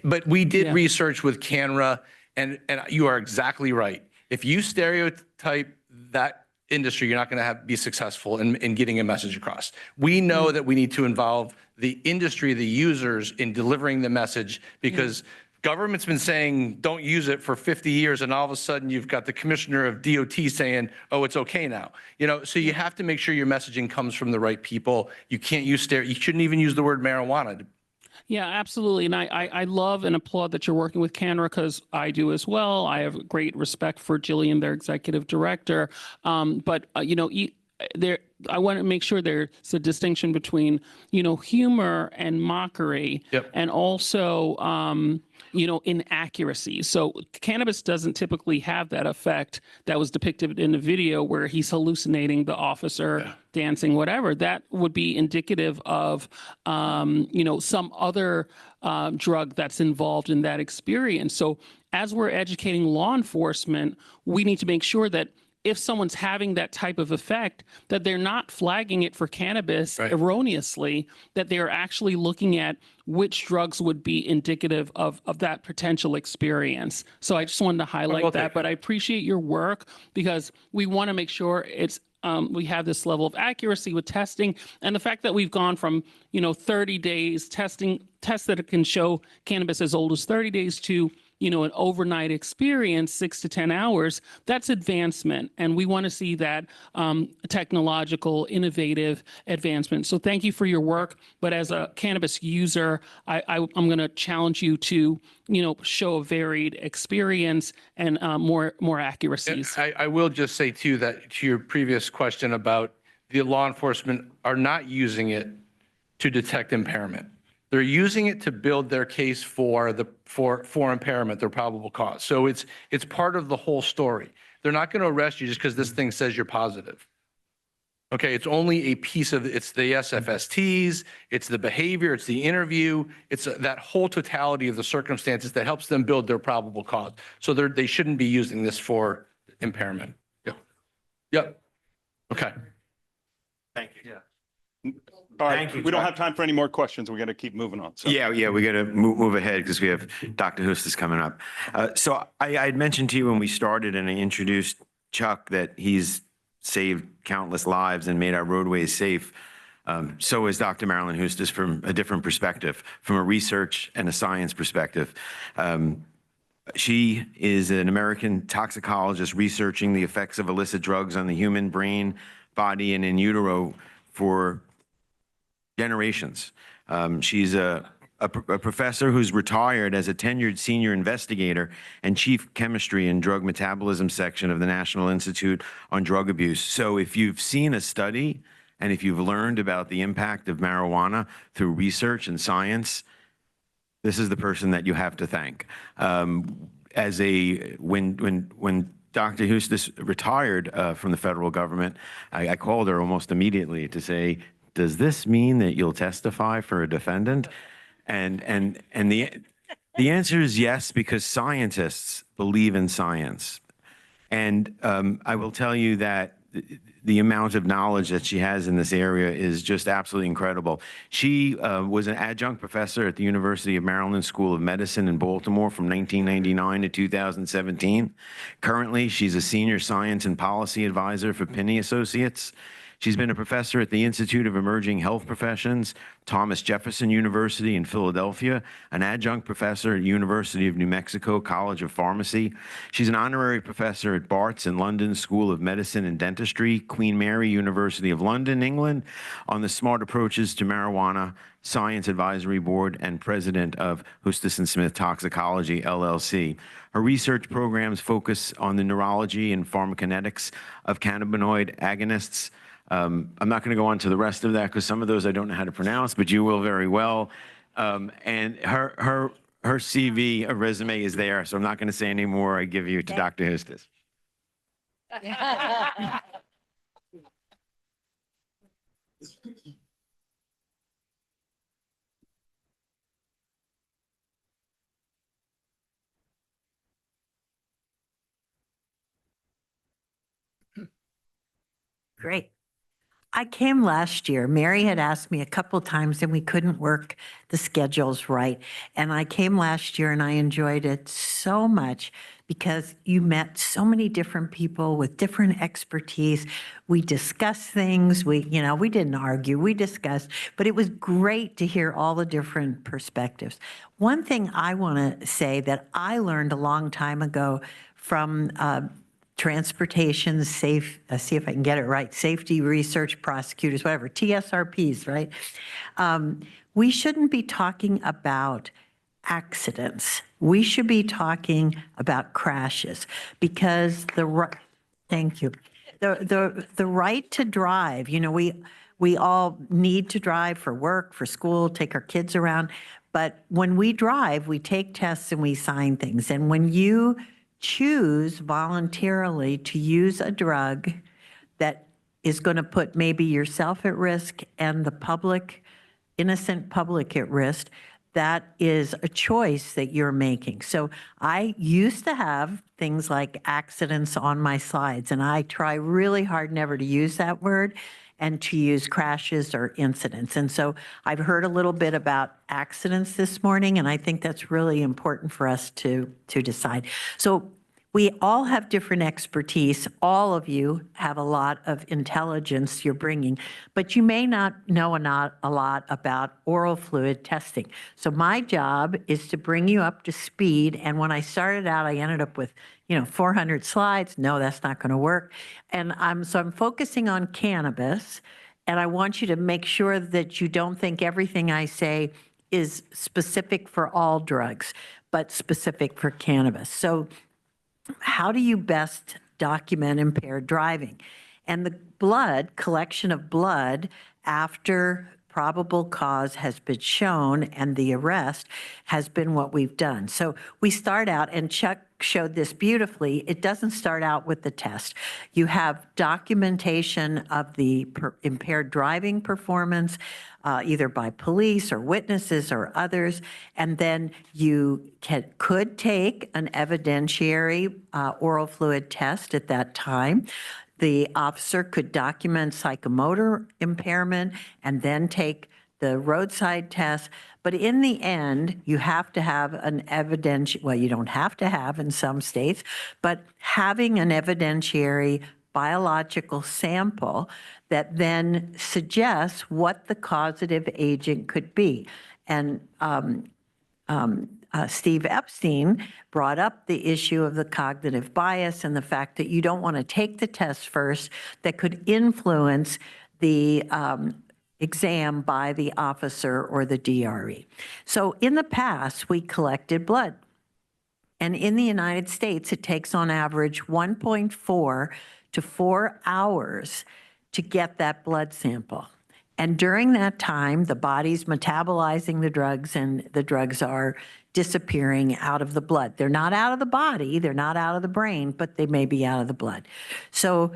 but we did research with CANRA, and you are exactly right. If you stereotype that industry, you're not going to be successful in getting a message across. We know that we need to involve the industry, the users, in delivering the message, because government's been saying don't use it for 50 years, and all of a sudden you've got the commissioner of DOT saying, oh, it's okay now. So you have to make sure your messaging comes from the right people. You can't use you shouldn't even use the word marijuana. Yeah, absolutely. And I love and applaud that you're working with CANRA, because I do as well. I have great respect for Jillian, their executive director. But I want to make sure there's a distinction between, humor and mockery, and also, inaccuracy. So cannabis doesn't typically have that effect that was depicted in the video where he's hallucinating the officer, dancing, whatever. That would be indicative of, some other drug that's involved in that experience. So as we're educating law enforcement, we need to make sure that if someone's having that type of effect, that they're not flagging it for cannabis erroneously, that they're actually looking at which drugs would be indicative of that potential experience. So I just wanted to highlight that, but I appreciate your work because we want to make sure we have this level of accuracy with testing, and the fact that we've gone from 30 days tests that it can show cannabis as old as 30 days to an overnight experience, 6 to 10 hours, that's advancement. And we want to see that technological, innovative advancement. So thank you for your work. But as a cannabis user, I'm going to challenge you to, show a varied experience and more accuracies. I will just say too, that to your previous question about the law enforcement are not using it to detect impairment. They're using it to build their case for impairment, their probable cause. So it's part of the whole story. They're not going to arrest you just because this thing says you're positive. Okay, it's only a piece of it's the SFSTs, it's the behavior, it's the interview, it's that whole totality of the circumstances that helps them build their probable cause. So they shouldn't be using this for impairment. Yep. Okay. Thank you. All right, Thank you, we don't Chuck. have time for any more questions. We're going to keep moving on. So. Yeah, we got to move ahead because we have Dr. Hustis coming up. So I had mentioned to you when we started and I introduced Chuck that he's saved countless lives and made our roadways safe. So is Dr. Marilyn Hustis from a different perspective, from a research and a science perspective. She is an American toxicologist researching the effects of illicit drugs on the human brain, body, and in utero for generations. She's a professor who's retired as a tenured senior investigator and chief chemistry and drug metabolism section of the National Institute on Drug Abuse. So if you've seen a study and if you've learned about the impact of marijuana through research and science, this is the person that you have to thank. When Dr. Hustis retired from the federal government, I called her almost immediately to say, does this mean that you'll testify for a defendant? And the answer is yes, because scientists believe in science. And I will tell you that the amount of knowledge that she has in this area is just absolutely incredible. She was an adjunct professor at the University of Maryland School of Medicine in Baltimore from 1999 to 2017. Currently, she's a senior science and policy advisor for Pinney Associates. She's been a professor at the Institute of Emerging Health Professions, Thomas Jefferson University in Philadelphia, an adjunct professor at University of New Mexico College of Pharmacy. She's an honorary professor at Barts and London School of Medicine and Dentistry, Queen Mary University of London, England, on the Smart Approaches to Marijuana Science Advisory Board, and president of Hustis & Smith Toxicology, LLC. Her research programs focus on the neurology and pharmacokinetics of cannabinoid agonists. I'm not going to go on to the rest of that because some of those I don't know how to pronounce, but you will very well. And her CV, a resume is there, so I'm not going to say any more. I give you to Dr. Hustis. Great. I came last year. Mary had asked me a couple times and we couldn't work the schedules right. And I came last year and I enjoyed it so much because you met so many different people with different expertise. We discussed things. We didn't argue, we discussed, but it was great to hear all the different perspectives. One thing I want to say that I learned a long time ago from transportation, see if I can get it right, safety research prosecutors, whatever, TSRPs, right? We shouldn't be talking about accidents. We should be talking about crashes because thank you, the right to drive, we all need to drive for work, for school, take our kids around. But when we drive, we take tests and we sign things. And when you choose voluntarily to use a drug that is going to put maybe yourself at risk and the public, innocent public at risk, that is a choice that you're making. So I used to have things like accidents on my slides, and I try really hard never to use that word and to use crashes or incidents. And so I've heard a little bit about accidents this morning, and I think that's really important for us to decide. So we all have different expertise. All of you have a lot of intelligence you're bringing, but you may not know a lot about oral fluid testing. So my job is to bring you up to speed. And when I started out, I ended up with 400 slides. No, that's not going to work. And I'm focusing on cannabis, and I want you to make sure that you don't think everything I say is specific for all drugs, but specific for cannabis. So how do you best document impaired driving? And the collection of blood after probable cause has been shown and the arrest has been what we've done. So we start out, and Chuck showed this beautifully, it doesn't start out with the test. You have documentation of the impaired driving performance, either by police or witnesses or others, and then you could take an evidentiary oral fluid test at that time. The officer could document psychomotor impairment and then take the roadside test. But in the end, you have to have an well, you don't have to have in some states, but having an evidentiary biological sample that then suggests what the causative agent could be. And Steve Epstein brought up the issue of the cognitive bias and the fact that you don't want to take the test first that could influence the exam by the officer or the DRE. So in the past, we collected blood. And in the United States, it takes on average 1.4 to 4 hours to get that blood sample. And during that time, the body's metabolizing the drugs and the drugs are disappearing out of the blood. They're not out of the body, they're not out of the brain, but they may be out of the blood. So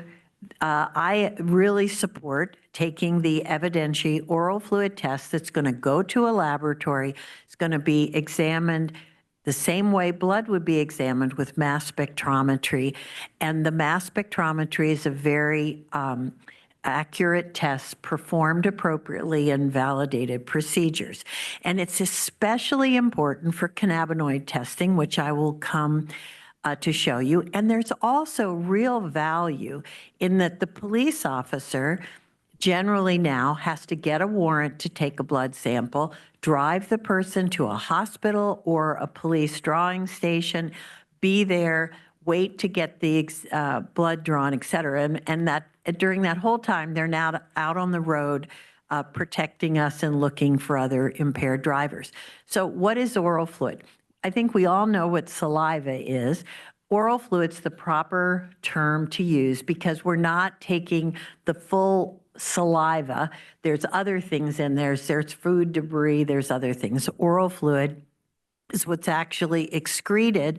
I really support taking the evidentiary oral fluid test that's going to go to a laboratory. It's going to be examined the same way blood would be examined with mass spectrometry. And the mass spectrometry is a very accurate test performed appropriately in validated procedures. And it's especially important for cannabinoid testing, which I will come to show you. And there's also real value in that the police officer generally now has to get a warrant to take a blood sample, drive the person to a hospital or a police drawing station, be there, wait to get the blood drawn, et cetera. And that during that whole time, they're now out on the road protecting us and looking for other impaired drivers. So what is oral fluid? I think we all know what saliva is. Oral fluid's the proper term to use because we're not taking the full saliva. There's other things in there. There's food debris. There's other things. Oral fluid is what's actually excreted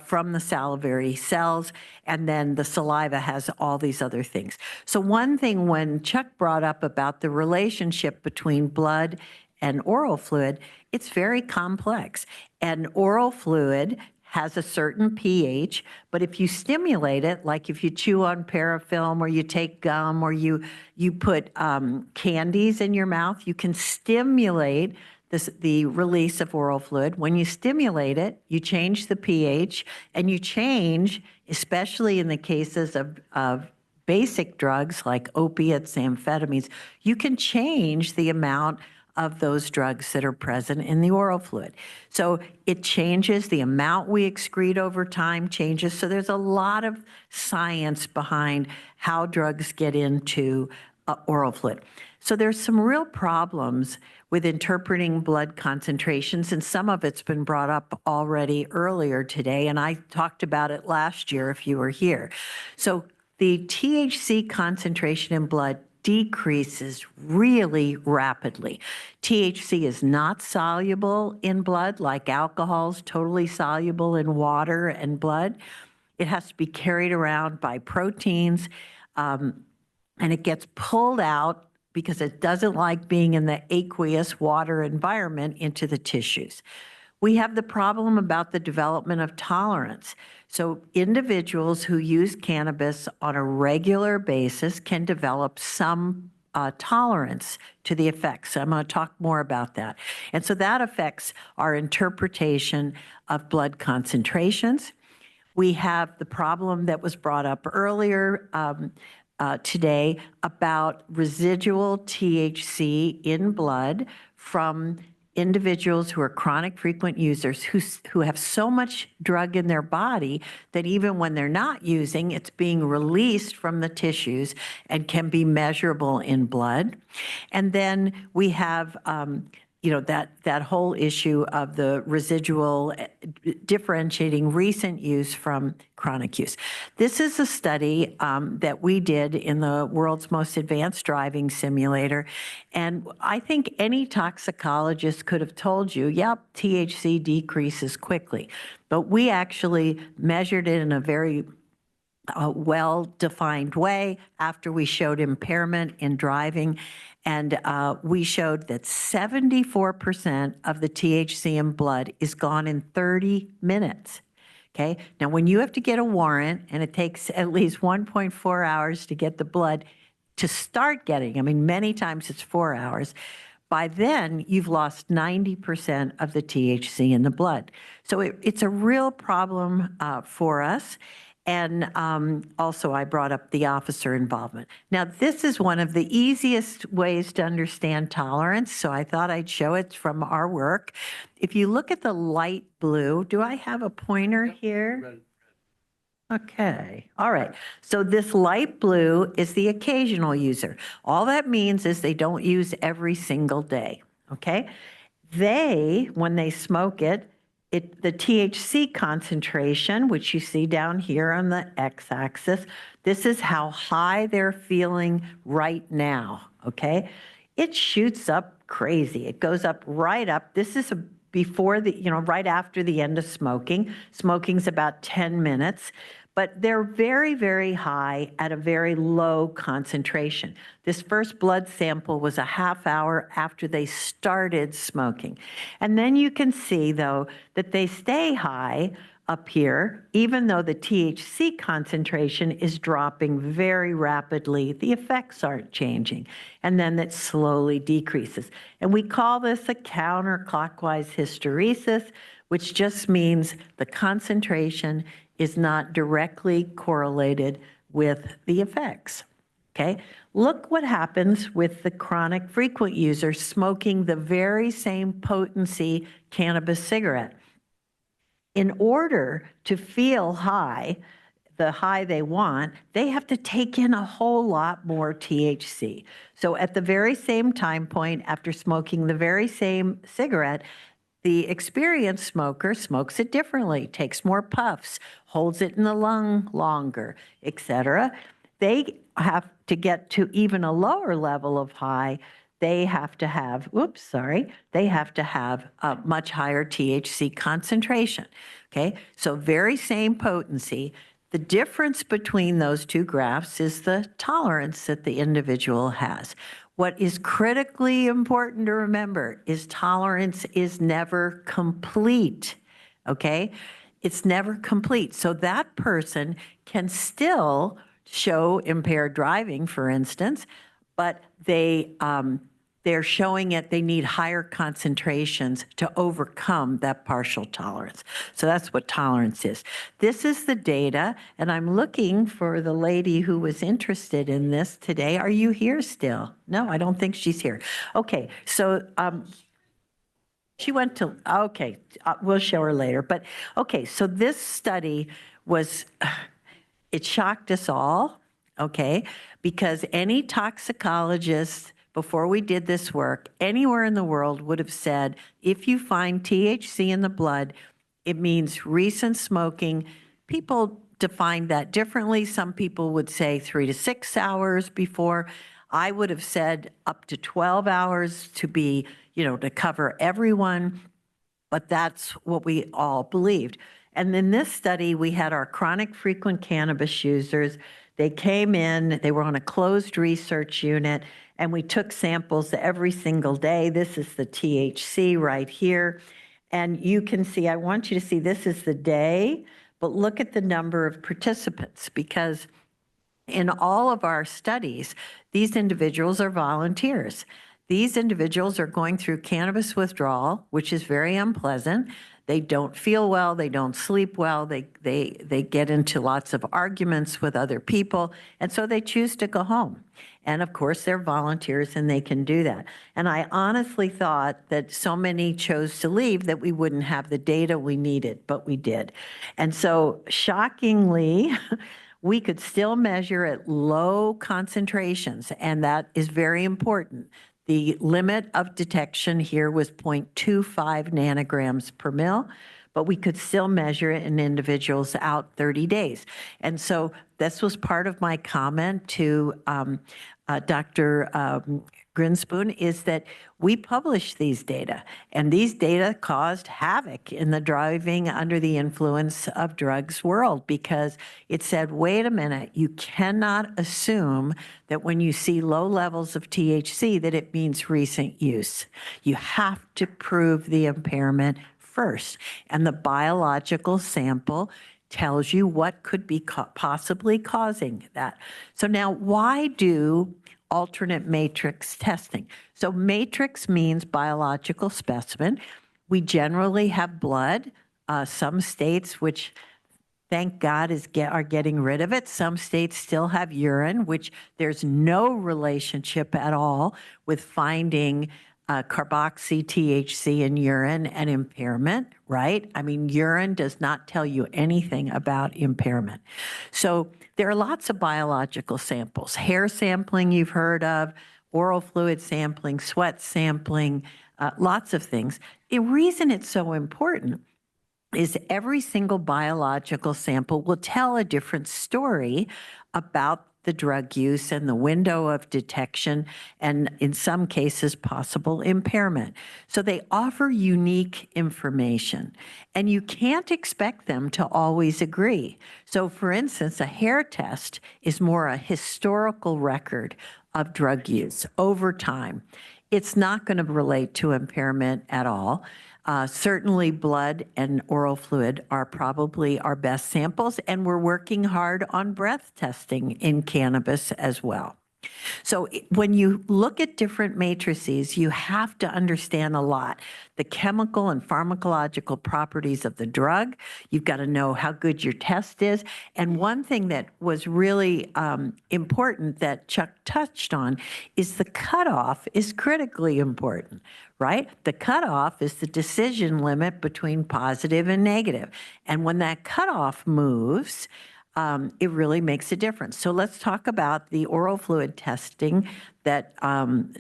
from the salivary cells, and then the saliva has all these other things. So one thing when Chuck brought up about the relationship between blood and oral fluid, it's very complex. And oral fluid has a certain pH, but if you stimulate it, like if you chew on parafilm or you take gum or you put candies in your mouth, you can stimulate the release of oral fluid. When you stimulate it, you change the pH, and you change, especially in the cases of basic drugs like opiates, amphetamines, you can change the amount of those drugs that are present in the oral fluid. So it changes, the amount we excrete over time changes. So there's a lot of science behind how drugs get into oral fluid. So there's some real problems with interpreting blood concentrations, and some of it's been brought up already earlier today, and I talked about it last year if you were here. So the THC concentration in blood decreases really rapidly. THC is not soluble in blood like alcohol's totally soluble in water and blood. It has to be carried around by proteins, and it gets pulled out because it doesn't like being in the aqueous water environment into the tissues. We have the problem about the development of tolerance. So individuals who use cannabis on a regular basis can develop some tolerance to the effects. I'm going to talk more about that. And so that affects our interpretation of blood concentrations. We have the problem that was brought up earlier today about residual THC in blood from individuals who are chronic frequent users who have so much drug in their body that even when they're not using, it's being released from the tissues and can be measurable in blood. And then we have that whole issue of the residual differentiating recent use from chronic use. This is a study that we did in the world's most advanced driving simulator. And I think any toxicologist could have told you, yep, THC decreases quickly. But we actually measured it in a very well-defined way after we showed impairment in driving. And we showed that 74% of the THC in blood is gone in 30 minutes. Okay. Now, when you have to get a warrant and it takes at least 1.4 hours to get the blood to start getting, I mean, many times it's 4 hours, by then you've lost 90% of the THC in the blood. So it's a real problem for us. And also I brought up the officer involvement. Now, this is one of the easiest ways to understand tolerance, so I thought I'd show it from our work. If you look at the light blue, do I have a pointer here? Okay, all right. So this light blue is the occasional user. All that means is they don't use every single day, okay? When they smoke it, the THC concentration, which you see down here on the x-axis, this is how high they're feeling right now, okay? It shoots up crazy. It goes up right up. This is before right after the end of smoking. Smoking's about 10 minutes. But they're very, very high at a very low concentration. This first blood sample was a half hour after they started smoking. And then you can see, though, that they stay high up here, even though the THC concentration is dropping very rapidly. The effects aren't changing. And then that slowly decreases. And we call this a counterclockwise hysteresis, which just means the concentration is not directly correlated with the effects, okay? Look what happens with the chronic frequent user smoking the very same potency cannabis cigarette. In order to feel high, the high they want, they have to take in a whole lot more THC. So at the very same time point after smoking the very same cigarette, the experienced smoker smokes it differently, takes more puffs, holds it in the lung longer, etc. They have to get to even a lower level of high. They have to have, they have to have a much higher THC concentration, okay? So very same potency. The difference between those two graphs is the tolerance that the individual has. What is critically important to remember is tolerance is never complete, okay? It's never complete. So that person can still show impaired driving, for instance, but they're showing it, they need higher concentrations to overcome that partial tolerance. So that's what tolerance is. This is the data, and I'm looking for the lady who was interested in this today. Are you here still? No, I don't think she's here. Okay, so she went to, okay, we'll show her later. But okay, so this study it shocked us all, okay, because any toxicologist before we did this work, anywhere in the world would have said, if you find THC in the blood, it means recent smoking. People defined that differently. Some people would say 3 to 6 hours before. I would have said up to 12 hours to be, to cover everyone, but that's what we all believed. And in this study, we had our chronic frequent cannabis users. They came in, they were on a closed research unit, and we took samples every single day. This is the THC right here. And you can see, I want you to see, this is the day, but look at the number of participants, because in all of our studies, these individuals are volunteers. These individuals are going through cannabis withdrawal, which is very unpleasant. They don't feel well, they don't sleep well, they get into lots of arguments with other people, and so they choose to go home. And of course, they're volunteers and they can do that. And I honestly thought that so many chose to leave that we wouldn't have the data we needed, but we did. And so shockingly, we could still measure at low concentrations, and that is very important. The limit of detection here was 0.25 nanograms per mil, but we could still measure it in individuals out 30 days. And so this was part of my comment to Dr. Grinspoon, is that we published these data, and these data caused havoc in the driving under the influence of drugs world, because it said, wait a minute, you cannot assume that when you see low levels of THC that it means recent use. You have to prove the impairment first, and the biological sample tells you what could be possibly causing that. So now, why do alternate matrix testing? So matrix means biological specimen. We generally have blood. Some states, which thank God are getting rid of it. Some states still have urine, which there's no relationship at all with finding carboxy THC in urine and impairment, right? I mean, urine does not tell you anything about impairment. So there are lots of biological samples. Hair sampling you've heard of, oral fluid sampling, sweat sampling, lots of things. The reason it's so important is every single biological sample will tell a different story about the drug use and the window of detection, and in some cases, possible impairment. So they offer unique information, and you can't expect them to always agree. So for instance, a hair test is more a historical record of drug use over time. It's not going to relate to impairment at all. Certainly blood and oral fluid are probably our best samples, and we're working hard on breath testing in cannabis as well. So when you look at different matrices, you have to understand a lot. The chemical and pharmacological properties of the drug. You've got to know how good your test is. And one thing that was really important that Chuck touched on is the cutoff is critically important, right? The cutoff is the decision limit between positive and negative. And when that cutoff moves, it really makes a difference. So let's talk about the oral fluid testing that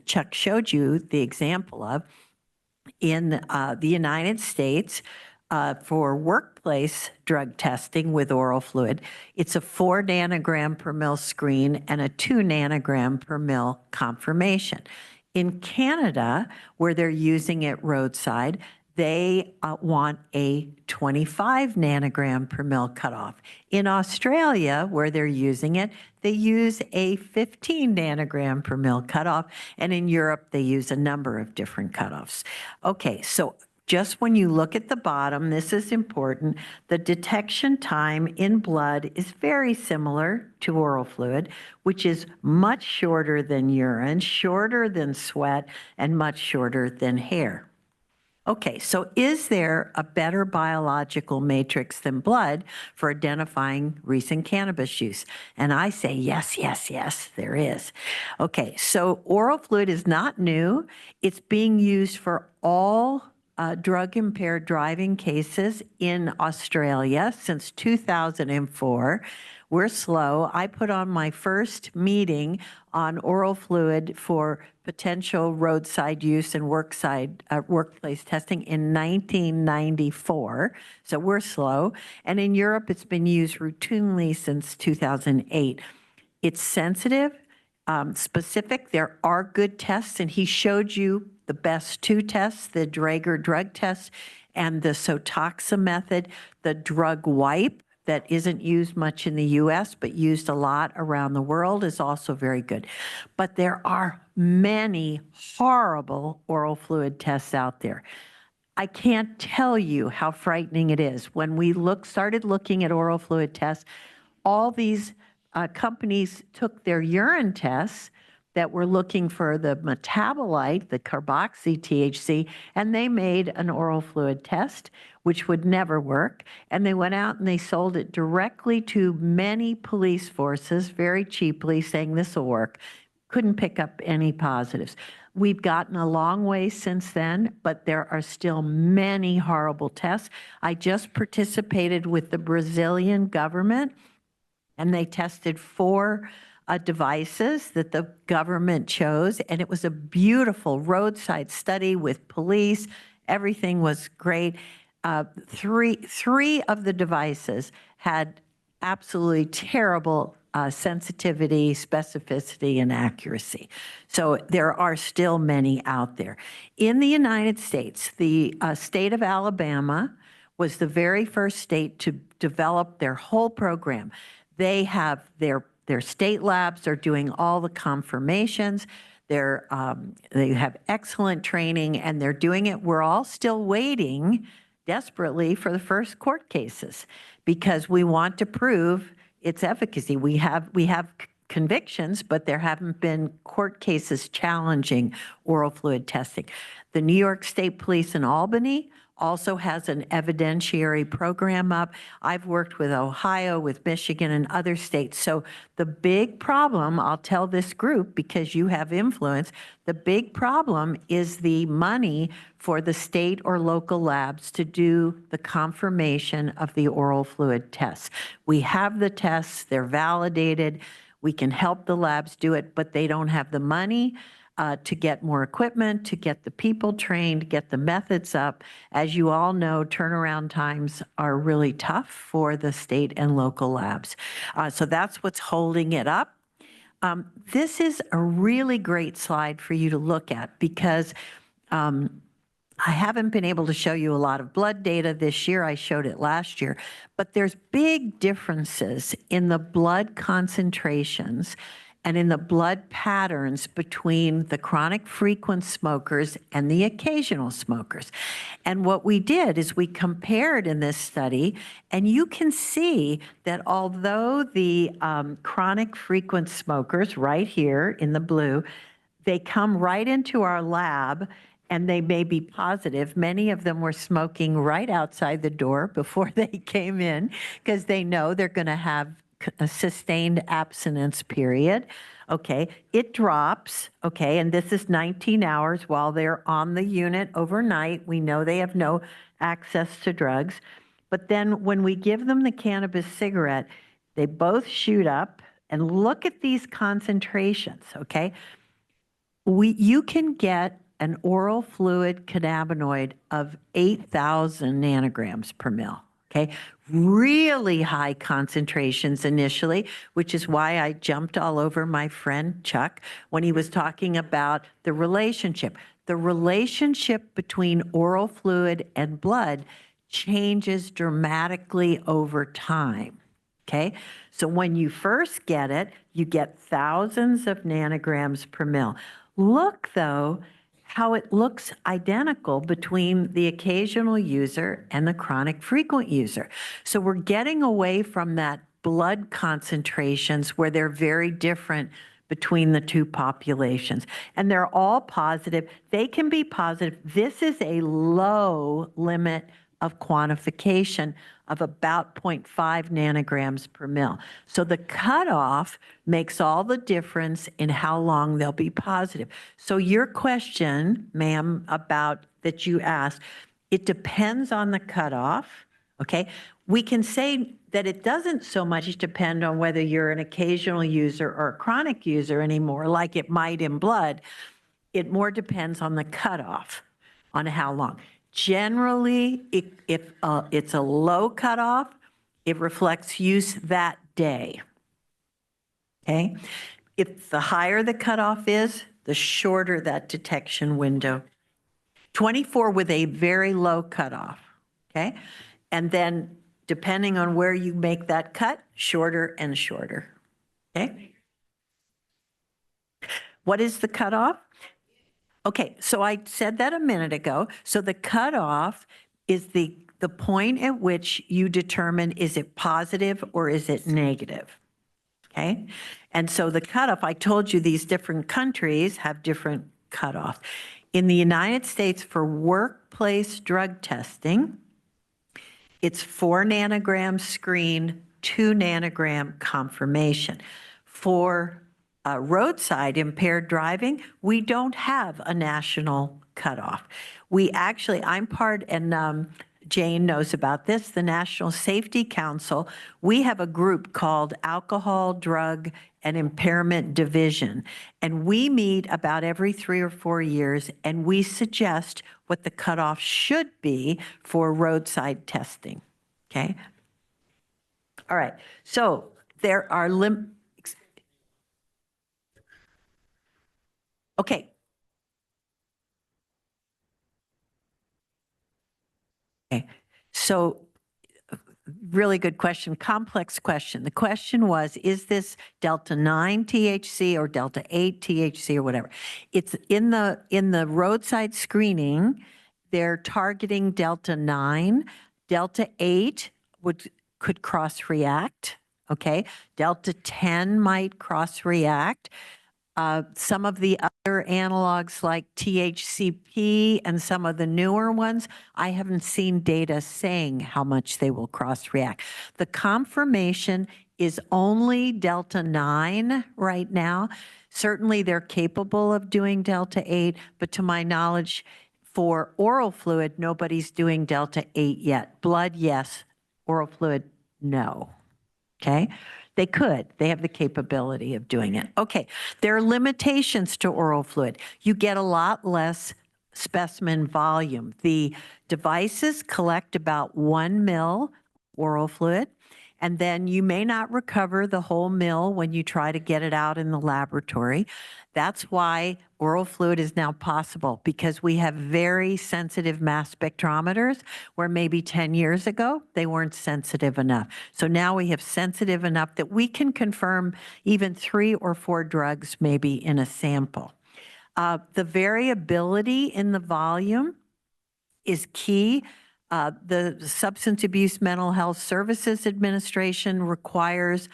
Chuck showed you the example of in the United States for workplace drug testing with oral fluid. It's a 4 nanogram per mil screen and a 2 nanogram per mil confirmation. In Canada, where they're using it roadside, they want a 25 nanogram per mil cutoff. In Australia, where they're using it, they use a 15 nanogram per mil cutoff. And in Europe, they use a number of different cutoffs. Okay, so just when you look at the bottom, this is important. The detection time in blood is very similar to oral fluid, which is much shorter than urine, shorter than sweat, and much shorter than hair. Okay, so is there a better biological matrix than blood for identifying recent cannabis use? And I say yes, yes, yes, there is. Okay, so oral fluid is not new. It's being used for all drug-impaired driving cases in Australia since 2004. We're slow. I put on my first meeting on oral fluid for potential roadside use and workplace testing in 1994. So we're slow. And in Europe, it's been used routinely since 2008. It's sensitive, specific. There are good tests, and he showed you the best two tests, the Draeger drug test and the Sotoxa method. The drug wipe that isn't used much in the US but used a lot around the world is also very good. But there are many horrible oral fluid tests out there. I can't tell you how frightening it is. When we started looking at oral fluid tests, all these companies took their urine tests that were looking for the metabolite, the carboxy THC, and they made an oral fluid test, which would never work. And they went out and they sold it directly to many police forces very cheaply, saying this will work. Couldn't pick up any positives. We've gotten a long way since then, but there are still many horrible tests. I just participated with the Brazilian government, and they tested 4 devices that the government chose, and it was a beautiful roadside study with police. Everything was great. Three of the devices had absolutely terrible sensitivity, specificity, and accuracy. So there are still many out there. In the United States, the state of Alabama was the very first state to develop their whole program. They have their state labs are doing all the confirmations. They have excellent training, and they're doing it. We're all still waiting desperately for the first court cases because we want to prove its efficacy. We have convictions, but there haven't been court cases challenging oral fluid testing. The New York State Police in Albany also has an evidentiary program up. I've worked with Ohio, with Michigan, and other states. So the big problem, I'll tell this group because you have influence, the big problem is the money for the state or local labs to do the confirmation of the oral fluid tests. We have the tests, they're validated, we can help the labs do it, but they don't have the money to get more equipment, to get the people trained, get the methods up. As you all know, turnaround times are really tough for the state and local labs. So that's what's holding it up. This is a really great slide for you to look at because I haven't been able to show you a lot of blood data this year. I showed it last year. But there's big differences in the blood concentrations and in the blood patterns between the chronic frequent smokers and the occasional smokers. And what we did is we compared in this study, and you can see that although the chronic frequent smokers right here in the blue, they come right into our lab and they may be positive. Many of them were smoking right outside the door before they came in because they know they're going to have a sustained abstinence period. Okay, it drops, okay, and this is 19 hours while they're on the unit overnight. We know they have no access to drugs. But then when we give them the cannabis cigarette, they both shoot up, and look at these concentrations, okay? You can get an oral fluid cannabinoid of 8,000 nanograms per mil. Okay, really high concentrations initially, which is why I jumped all over my friend Chuck when he was talking about the relationship. The relationship between oral fluid and blood changes dramatically over time. Okay, so when you first get it, you get thousands of nanograms per mil. Look, though, how it looks identical between the occasional user and the chronic frequent user. So we're getting away from that blood concentrations where they're very different between the two populations. And they're all positive. They can be positive. This is a low limit of quantification of about 0.5 nanograms per mil. So the cutoff makes all the difference in how long they'll be positive. So your question, ma'am, about that you asked, it depends on the cutoff, okay? We can say that it doesn't so much depend on whether you're an occasional user or a chronic user anymore, like it might in blood. it more depends on the cutoff, on how long. Generally, if it's a low cutoff, it reflects use that day. Okay? If the higher the cutoff is, the shorter that detection window. 24 with a very low cutoff, okay? And then depending on where you make that cut, shorter and shorter, okay? What is the cutoff? Okay, so I said that a minute ago. So the cutoff is the point at which you determine, is it positive or is it negative? Okay? And so the cutoff, I told you these different countries have different cutoffs. In the United States for workplace drug testing, it's 4 nanogram screen, 2 nanogram confirmation. For roadside impaired driving, we don't have a national cutoff. We actually, I'm part, and Jane knows about this, the National Safety Council, we have a group called Alcohol, Drug, and Impairment Division. And we meet about every 3 or 4 years, and we suggest what the cutoff should be for roadside testing, okay? All right, so there are okay. Okay, so really good question, complex question. The question was, is this delta 9 THC or delta 8 THC or whatever? It's in the roadside screening, they're targeting delta 9. Delta 8 could cross-react, okay? Delta 10 might cross-react. Some of the other analogs like THCP and some of the newer ones, I haven't seen data saying how much they will cross-react. The confirmation is only delta 9 right now. Certainly they're capable of doing delta 8, but to my knowledge, for oral fluid, nobody's doing delta 8 yet. Blood, yes. Oral fluid, no. Okay? They could. They have the capability of doing it. Okay. There are limitations to oral fluid. You get a lot less specimen volume. The devices collect about 1 ml oral fluid, and then you may not recover the whole ml when you try to get it out in the laboratory. That's why oral fluid is now possible, because we have very sensitive mass spectrometers where maybe 10 years ago they weren't sensitive enough. So now we have sensitive enough that we can confirm even 3 or 4 drugs maybe in a sample. The variability in the volume is key. The Substance Abuse Mental Health Services Administration requires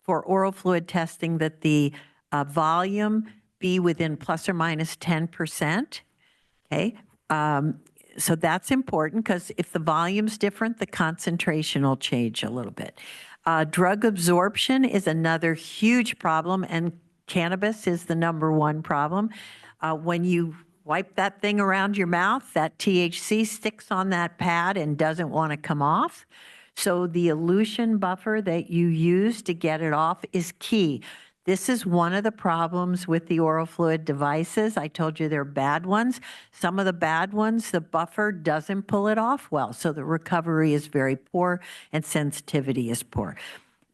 for oral fluid testing that the volume be within plus or minus 10%. Okay. So that's important, because if the volume's different, the concentration will change a little bit. Drug absorption is another huge problem, and cannabis is the #1 problem. When you wipe that thing around your mouth, that THC sticks on that pad and doesn't want to come off. So the elution buffer that you use to get it off is key. This is one of the problems with the oral fluid devices. I told you they're bad ones. Some of the bad ones, the buffer doesn't pull it off well, so the recovery is very poor and sensitivity is poor.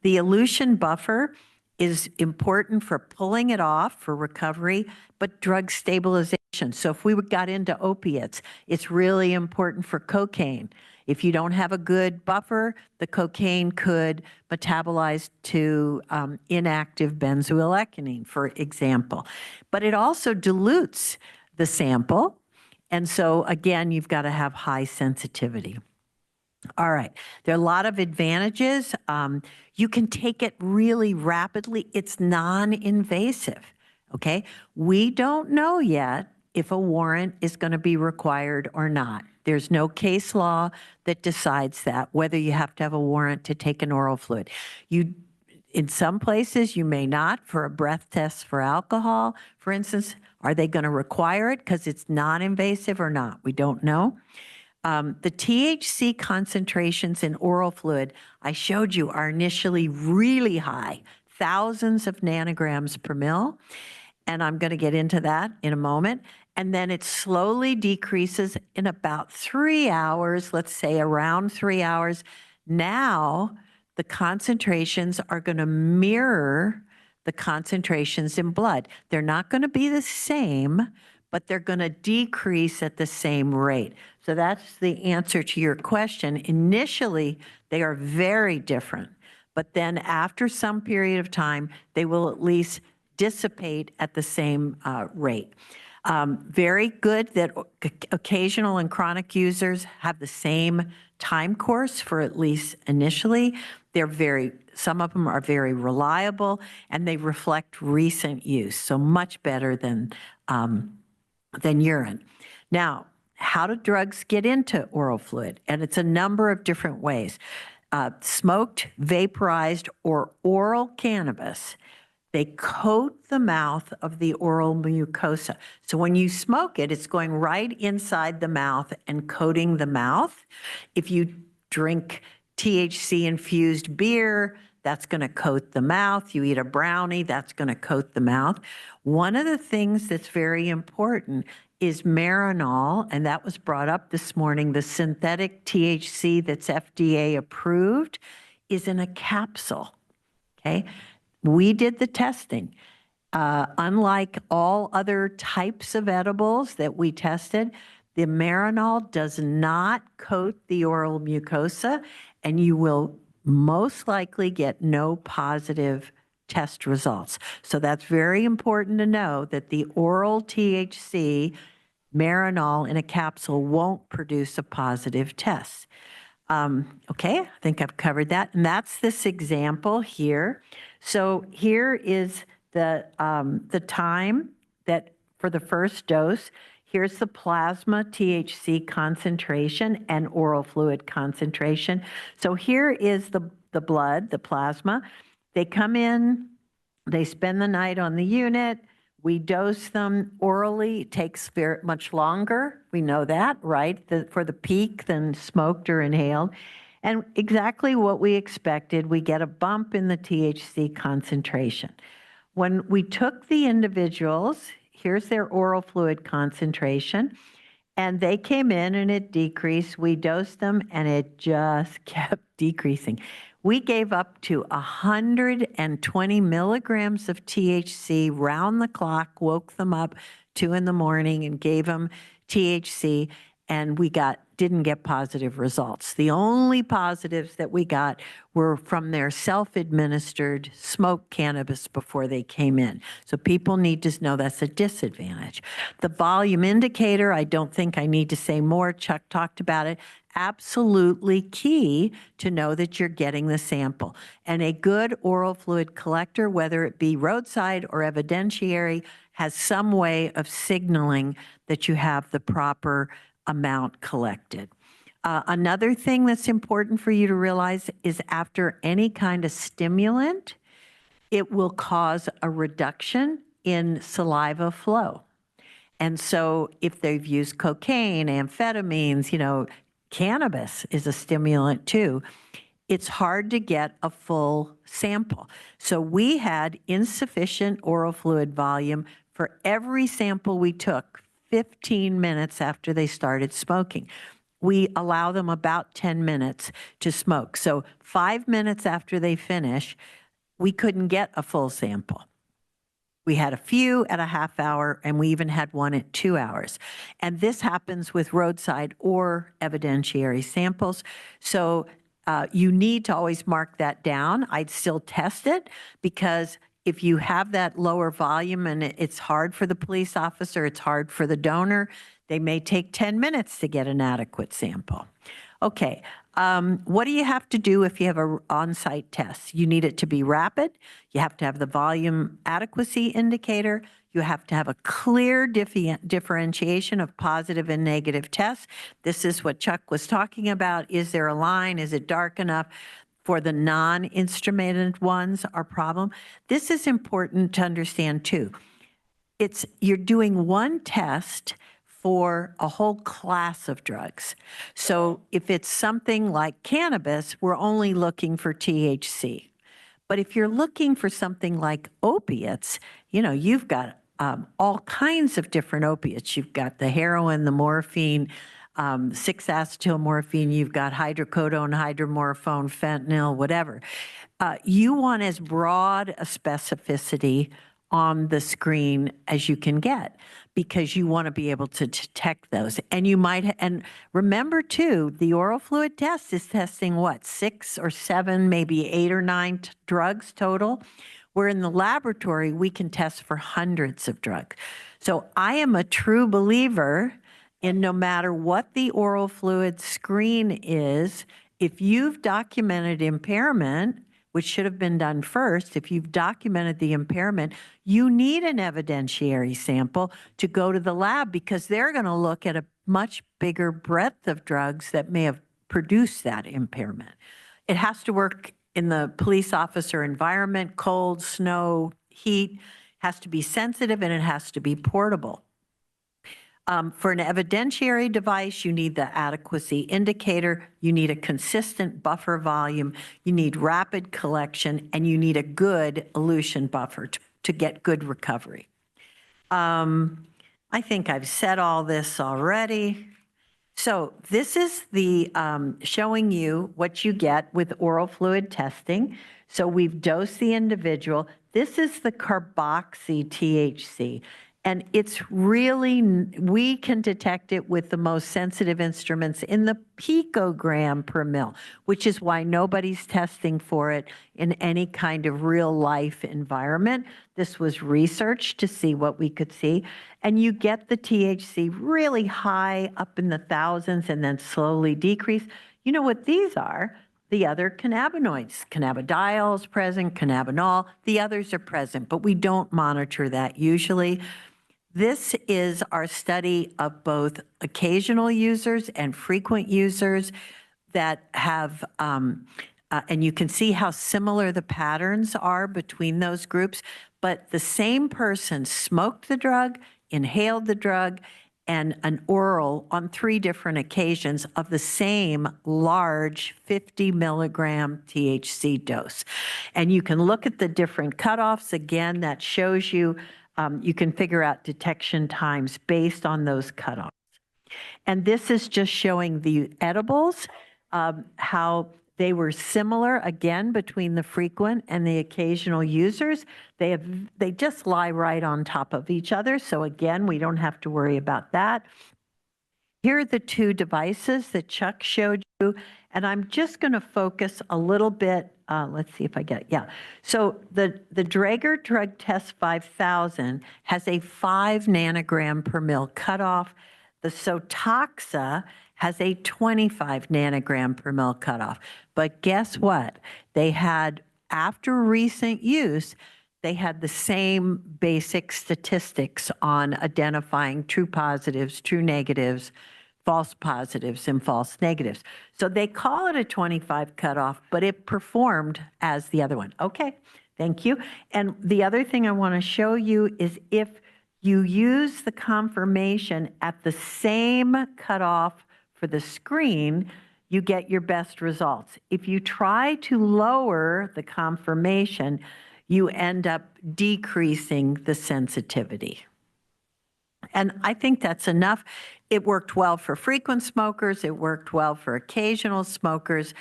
The elution buffer is important for pulling it off for recovery, but drug stabilization. So if we got into opiates, it's really important for cocaine. If you don't have a good buffer, the cocaine could metabolize to inactive benzoylecgonine, for example. But it also dilutes the sample. And so again, you've got to have high sensitivity. All right, there are a lot of advantages. You can take it really rapidly. It's non-invasive, okay? We don't know yet if a warrant is going to be required or not. There's no case law that decides that, whether you have to have a warrant to take an oral fluid. In some places, you may not. For a breath test for alcohol, for instance, are they going to require it because it's non-invasive or not? We don't know. The THC concentrations in oral fluid, I showed you, are initially really high, thousands of nanograms per ml. and I'm going to get into that in a moment. And then it slowly decreases in about 3 hours, let's say around 3 hours. Now, the concentrations are going to mirror the concentrations in blood. They're not going to be the same, but they're going to decrease at the same rate. So that's the answer to your question. Initially, they are very different, but then after some period of time, they will at least dissipate at the same rate. Very good that occasional and chronic users have the same time course for at least initially. Some of them are very reliable, and they reflect recent use, so much better than urine. Now, how do drugs get into oral fluid? And it's a number of different ways. Smoked, vaporized, or oral cannabis, they coat the mouth of the oral mucosa. So when you smoke it, it's going right inside the mouth and coating the mouth. If you drink THC-infused beer, that's going to coat the mouth. You eat a brownie, that's going to coat the mouth. One of the things that's very important is Marinol, and that was brought up this morning. The synthetic THC that's FDA approved is in a capsule, okay? We did the testing. Unlike all other types of edibles that we tested, the Marinol does not coat the oral mucosa, and you will most likely get no positive test results. So that's very important to know that the oral THC Marinol in a capsule won't produce a positive test. Okay, I think I've covered that. And that's this example here. So here is the time that for the first dose. Here's the plasma THC concentration and oral fluid concentration. So here is the blood, the plasma. They come in, they spend the night on the unit. We dose them orally. It takes very much longer. We know that, right? For the peak than smoked or inhaled. And exactly what we expected, we get a bump in the THC concentration. When we took the individuals, here's their oral fluid concentration, and they came in and it decreased. We dosed them and it just kept decreasing. We gave up to 120 milligrams of THC round the clock, woke them up 2 in the morning and gave them THC, and we didn't get positive results. The only positives that we got were from their self-administered smoked cannabis before they came in. So people need to know that's a disadvantage. The volume indicator, I don't think I need to say more. Chuck talked about it. Absolutely key to know that you're getting the sample. And a good oral fluid collector, whether it be roadside or evidentiary, has some way of signaling that you have the proper amount collected. Another thing that's important for you to realize is after any kind of stimulant, it will cause a reduction in saliva flow. And so if they've used cocaine, amphetamines, cannabis is a stimulant too, it's hard to get a full sample. So we had insufficient oral fluid volume for every sample we took 15 minutes after they started smoking. We allow them about 10 minutes to smoke. So 5 minutes after they finish, we couldn't get a full sample. We had a few at a half hour, and we even had one at 2 hours. And this happens with roadside or evidentiary samples. So you need to always mark that down. I'd still test it because if you have that lower volume and it's hard for the police officer, it's hard for the donor, they may take 10 minutes to get an adequate sample. Okay, what do you have to do if you have an on-site test? You need it to be rapid. You have to have the volume adequacy indicator. You have to have a clear differentiation of positive and negative tests. This is what Chuck was talking about. Is there a line? Is it dark enough? For the non-instrumented ones, our problem. This is important to understand too. You're doing one test for a whole class of drugs. So if it's something like cannabis, we're only looking for THC. But if you're looking for something like opiates, you've got all kinds of different opiates. You've got the heroin, the morphine, 6-acetylmorphine, you've got hydrocodone, hydromorphone, fentanyl, whatever. You want as broad a specificity on the screen as you can get because you want to be able to detect those. And you might, and remember too, the oral fluid test is testing what, 6 or 7, maybe 8 or 9 drugs total, where in the laboratory we can test for hundreds of drugs. So I am a true believer in no matter what the oral fluid screen is, if you've documented impairment, which should have been done first, if you've documented the impairment, you need an evidentiary sample to go to the lab because they're going to look at a much bigger breadth of drugs that may have produced that impairment. It has to work in the police officer environment, cold, snow, heat, has to be sensitive, and it has to be portable. For an evidentiary device, you need the adequacy indicator, you need a consistent buffer volume, you need rapid collection, and you need a good elution buffer to get good recovery. I think I've said all this already. So this is the showing you what you get with oral fluid testing. So we've dosed the individual. This is the carboxy THC. And it's really, we can detect it with the most sensitive instruments in the picogram per mil, which is why nobody's testing for it in any kind of real life environment. This was researched to see what we could see. And you get the THC really high up in the thousands and then slowly decrease. You know what these are? The other cannabinoids, cannabidiol's present, cannabinol, the others are present, but we don't monitor that usually. This is our study of both occasional users and frequent users that have, and you can see how similar the patterns are between those groups, but the same person smoked the drug, inhaled the drug, and an oral on 3 different occasions of the same large 50 milligram THC dose. And you can look at the different cutoffs. Again, that shows you, you can figure out detection times based on those cutoffs. And this is just showing the edibles, how they were similar, again, between the frequent and the occasional users. They just lie right on top of each other. So again, we don't have to worry about that. Here are the 2 devices that Chuck showed you. And I'm just going to focus a little bit. Let's see if I get it. Yeah. So the Draeger Drug Test 5000 has a 5 nanogram per mil cutoff. The Sotoxa has a 25 nanogram per mil cutoff. But guess what? They had, after recent use, they had the same basic statistics on identifying true positives, true negatives, false positives, and false negatives. So they call it a 25 cutoff, but it performed as the other one. Okay, thank you. And the other thing I want to show you is if you use the confirmation at the same cutoff for the screen, you get your best results. If you try to lower the confirmation, you end up decreasing the sensitivity. And I think that's enough. It worked well for frequent smokers. It worked well for occasional smokers.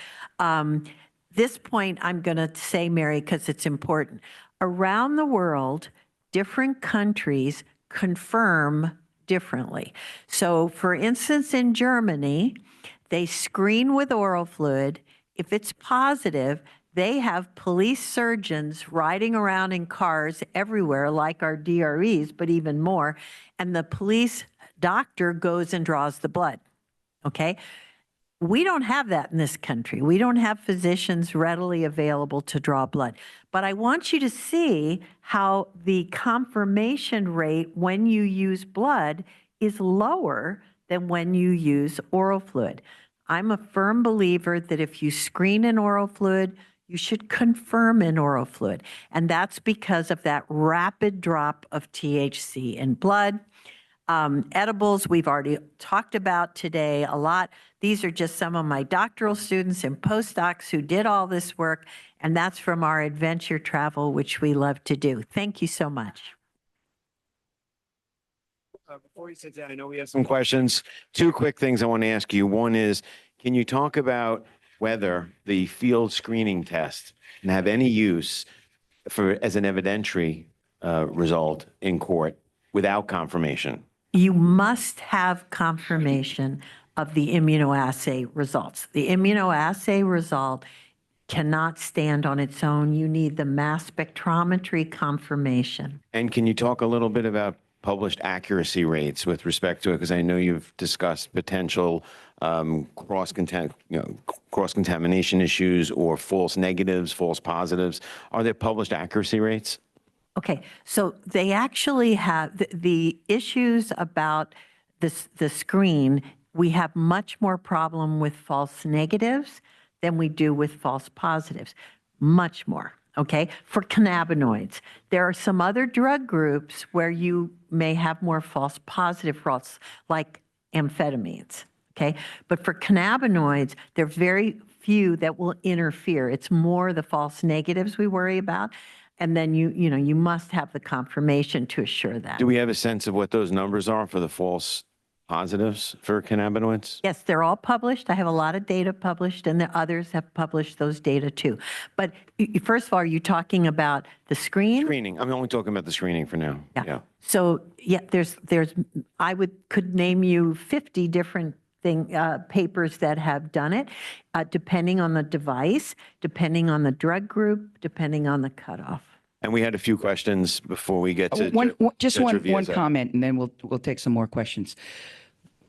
This point I'm going to say, Mary, because it's important. Around the world, different countries confirm differently. So for instance, in Germany, they screen with oral fluid. If it's positive, they have police surgeons riding around in cars everywhere, like our DREs, but even more. And the police doctor goes and draws the blood. Okay? We don't have that in this country. We don't have physicians readily available to draw blood. But I want you to see how the confirmation rate when you use blood is lower than when you use oral fluid. I'm a firm believer that if you screen in oral fluid, you should confirm in oral fluid. And that's because of that rapid drop of THC in blood. Edibles, we've already talked about today a lot. These are just some of my doctoral students and postdocs who did all this work, and that's from our adventure travel, which we love to do. Thank you so much. Before you sit down, I know we have some questions. Two quick things I want to ask you. One is, can you talk about whether the field screening test can have any use as an evidentiary result in court without confirmation? You must have confirmation of the immunoassay results. The immunoassay result cannot stand on its own. You need the mass spectrometry confirmation. And can you talk a little bit about published accuracy rates with respect to it? Because I know you've discussed potential cross-contamination issues or false negatives, false positives. Are there published accuracy rates? Okay, so they actually have the issues about the screen. We have much more problem with false negatives than we do with false positives, much more. Okay, for cannabinoids, there are some other drug groups where you may have more false positive results, like amphetamines. Okay, but for cannabinoids, there are very few that will interfere. It's more the false negatives we worry about. And then you must have the confirmation to assure that. Do we have a sense of what those numbers are for the false positives for cannabinoids? Yes, they're all published. I have a lot of data published, and the others have published those data too. But first of all, are you talking about the screen? Screening. I'm only talking about the screening for now. Yeah. So yeah, could name you 50 different papers that have done it, depending on the device, depending on the drug group, depending on the cutoff. And we had a few questions before we get to one Ravizza. comment, and then we'll take some more questions.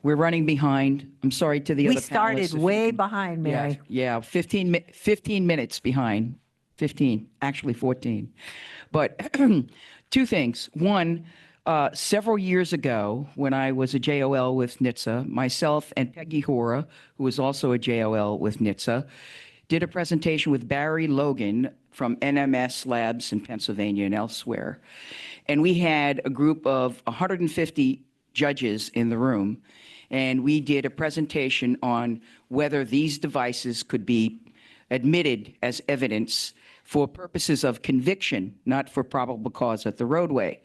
We're running behind. I'm sorry to the We other started panelists. way behind, Mary. Yeah, 15 minutes behind. 15, actually 14. But two things. One, several years ago, when I was a JOL with NHTSA, myself and Peggy Hora, who was also a JOL with NHTSA, did a presentation with Barry Logan from NMS Labs in Pennsylvania and elsewhere. And we had a group of 150 judges in the room, and we did a presentation on whether these devices could be admitted as evidence for purposes of conviction, not for probable cause at the roadway.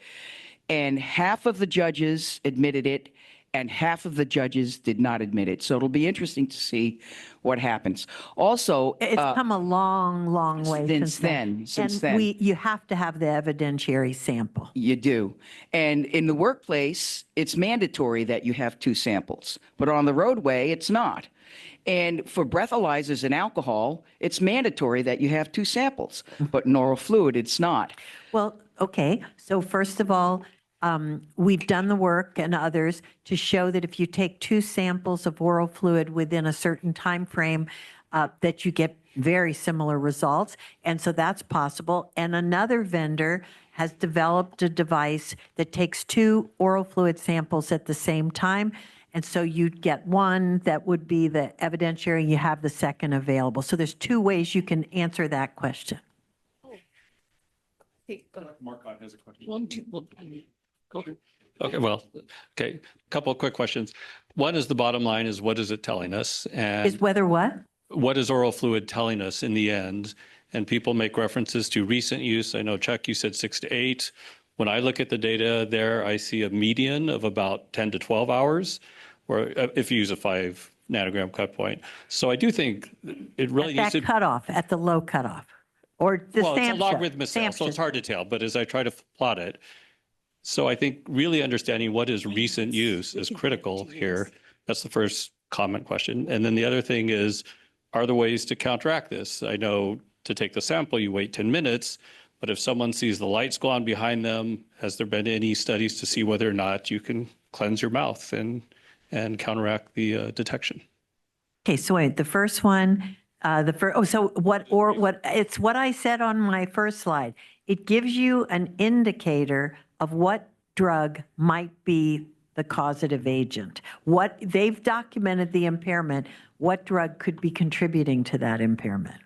And half of the judges admitted it, and half of the judges did not admit it. So it'll be interesting to see what happens. Also, It's come a long, long way since then. You have to have the evidentiary sample. You do. And in the workplace, it's mandatory that you have 2 samples. But on the roadway, it's not. And for breathalyzers and alcohol, it's mandatory that you have 2 samples. But in oral fluid, it's not. Well, okay. So first of all, we've done the work and others to show that if you take 2 samples of oral fluid within a certain time frame, that you get very similar results. And so that's possible. And another vendor has developed a device that takes 2 oral fluid samples at the same time. And so you'd get one that would be the evidentiary, you have the second available. So there's 2 ways you can answer that question. Marcotte has a question. Okay, a couple of quick questions. One is the bottom line is what is it telling us? And Is whether what? what is oral fluid telling us in the end? And people make references to recent use. I know, Chuck, you said 6 to 8. When I look at the data there, I see a median of about 10 to 12 hours, or if you use a 5 nanogram cut point. So I do think it really needs to. At that cutoff, at the low cutoff, or the Well, it's a SAMHSA. logarithmic scale, so it's hard to tell, but as I try to plot it. So I think really understanding what is recent use is critical here. That's the first comment question. And then the other thing is, are there ways to counteract this? I know to take the sample, you wait 10 minutes, but if someone sees the lights go on behind them, has there been any studies to see whether or not you can cleanse your mouth and counteract the detection? Okay, so wait, the first one, it's what I said on my first slide. It gives you an indicator of what drug might be the causative agent. What they've documented the impairment, what drug could be contributing to that impairment?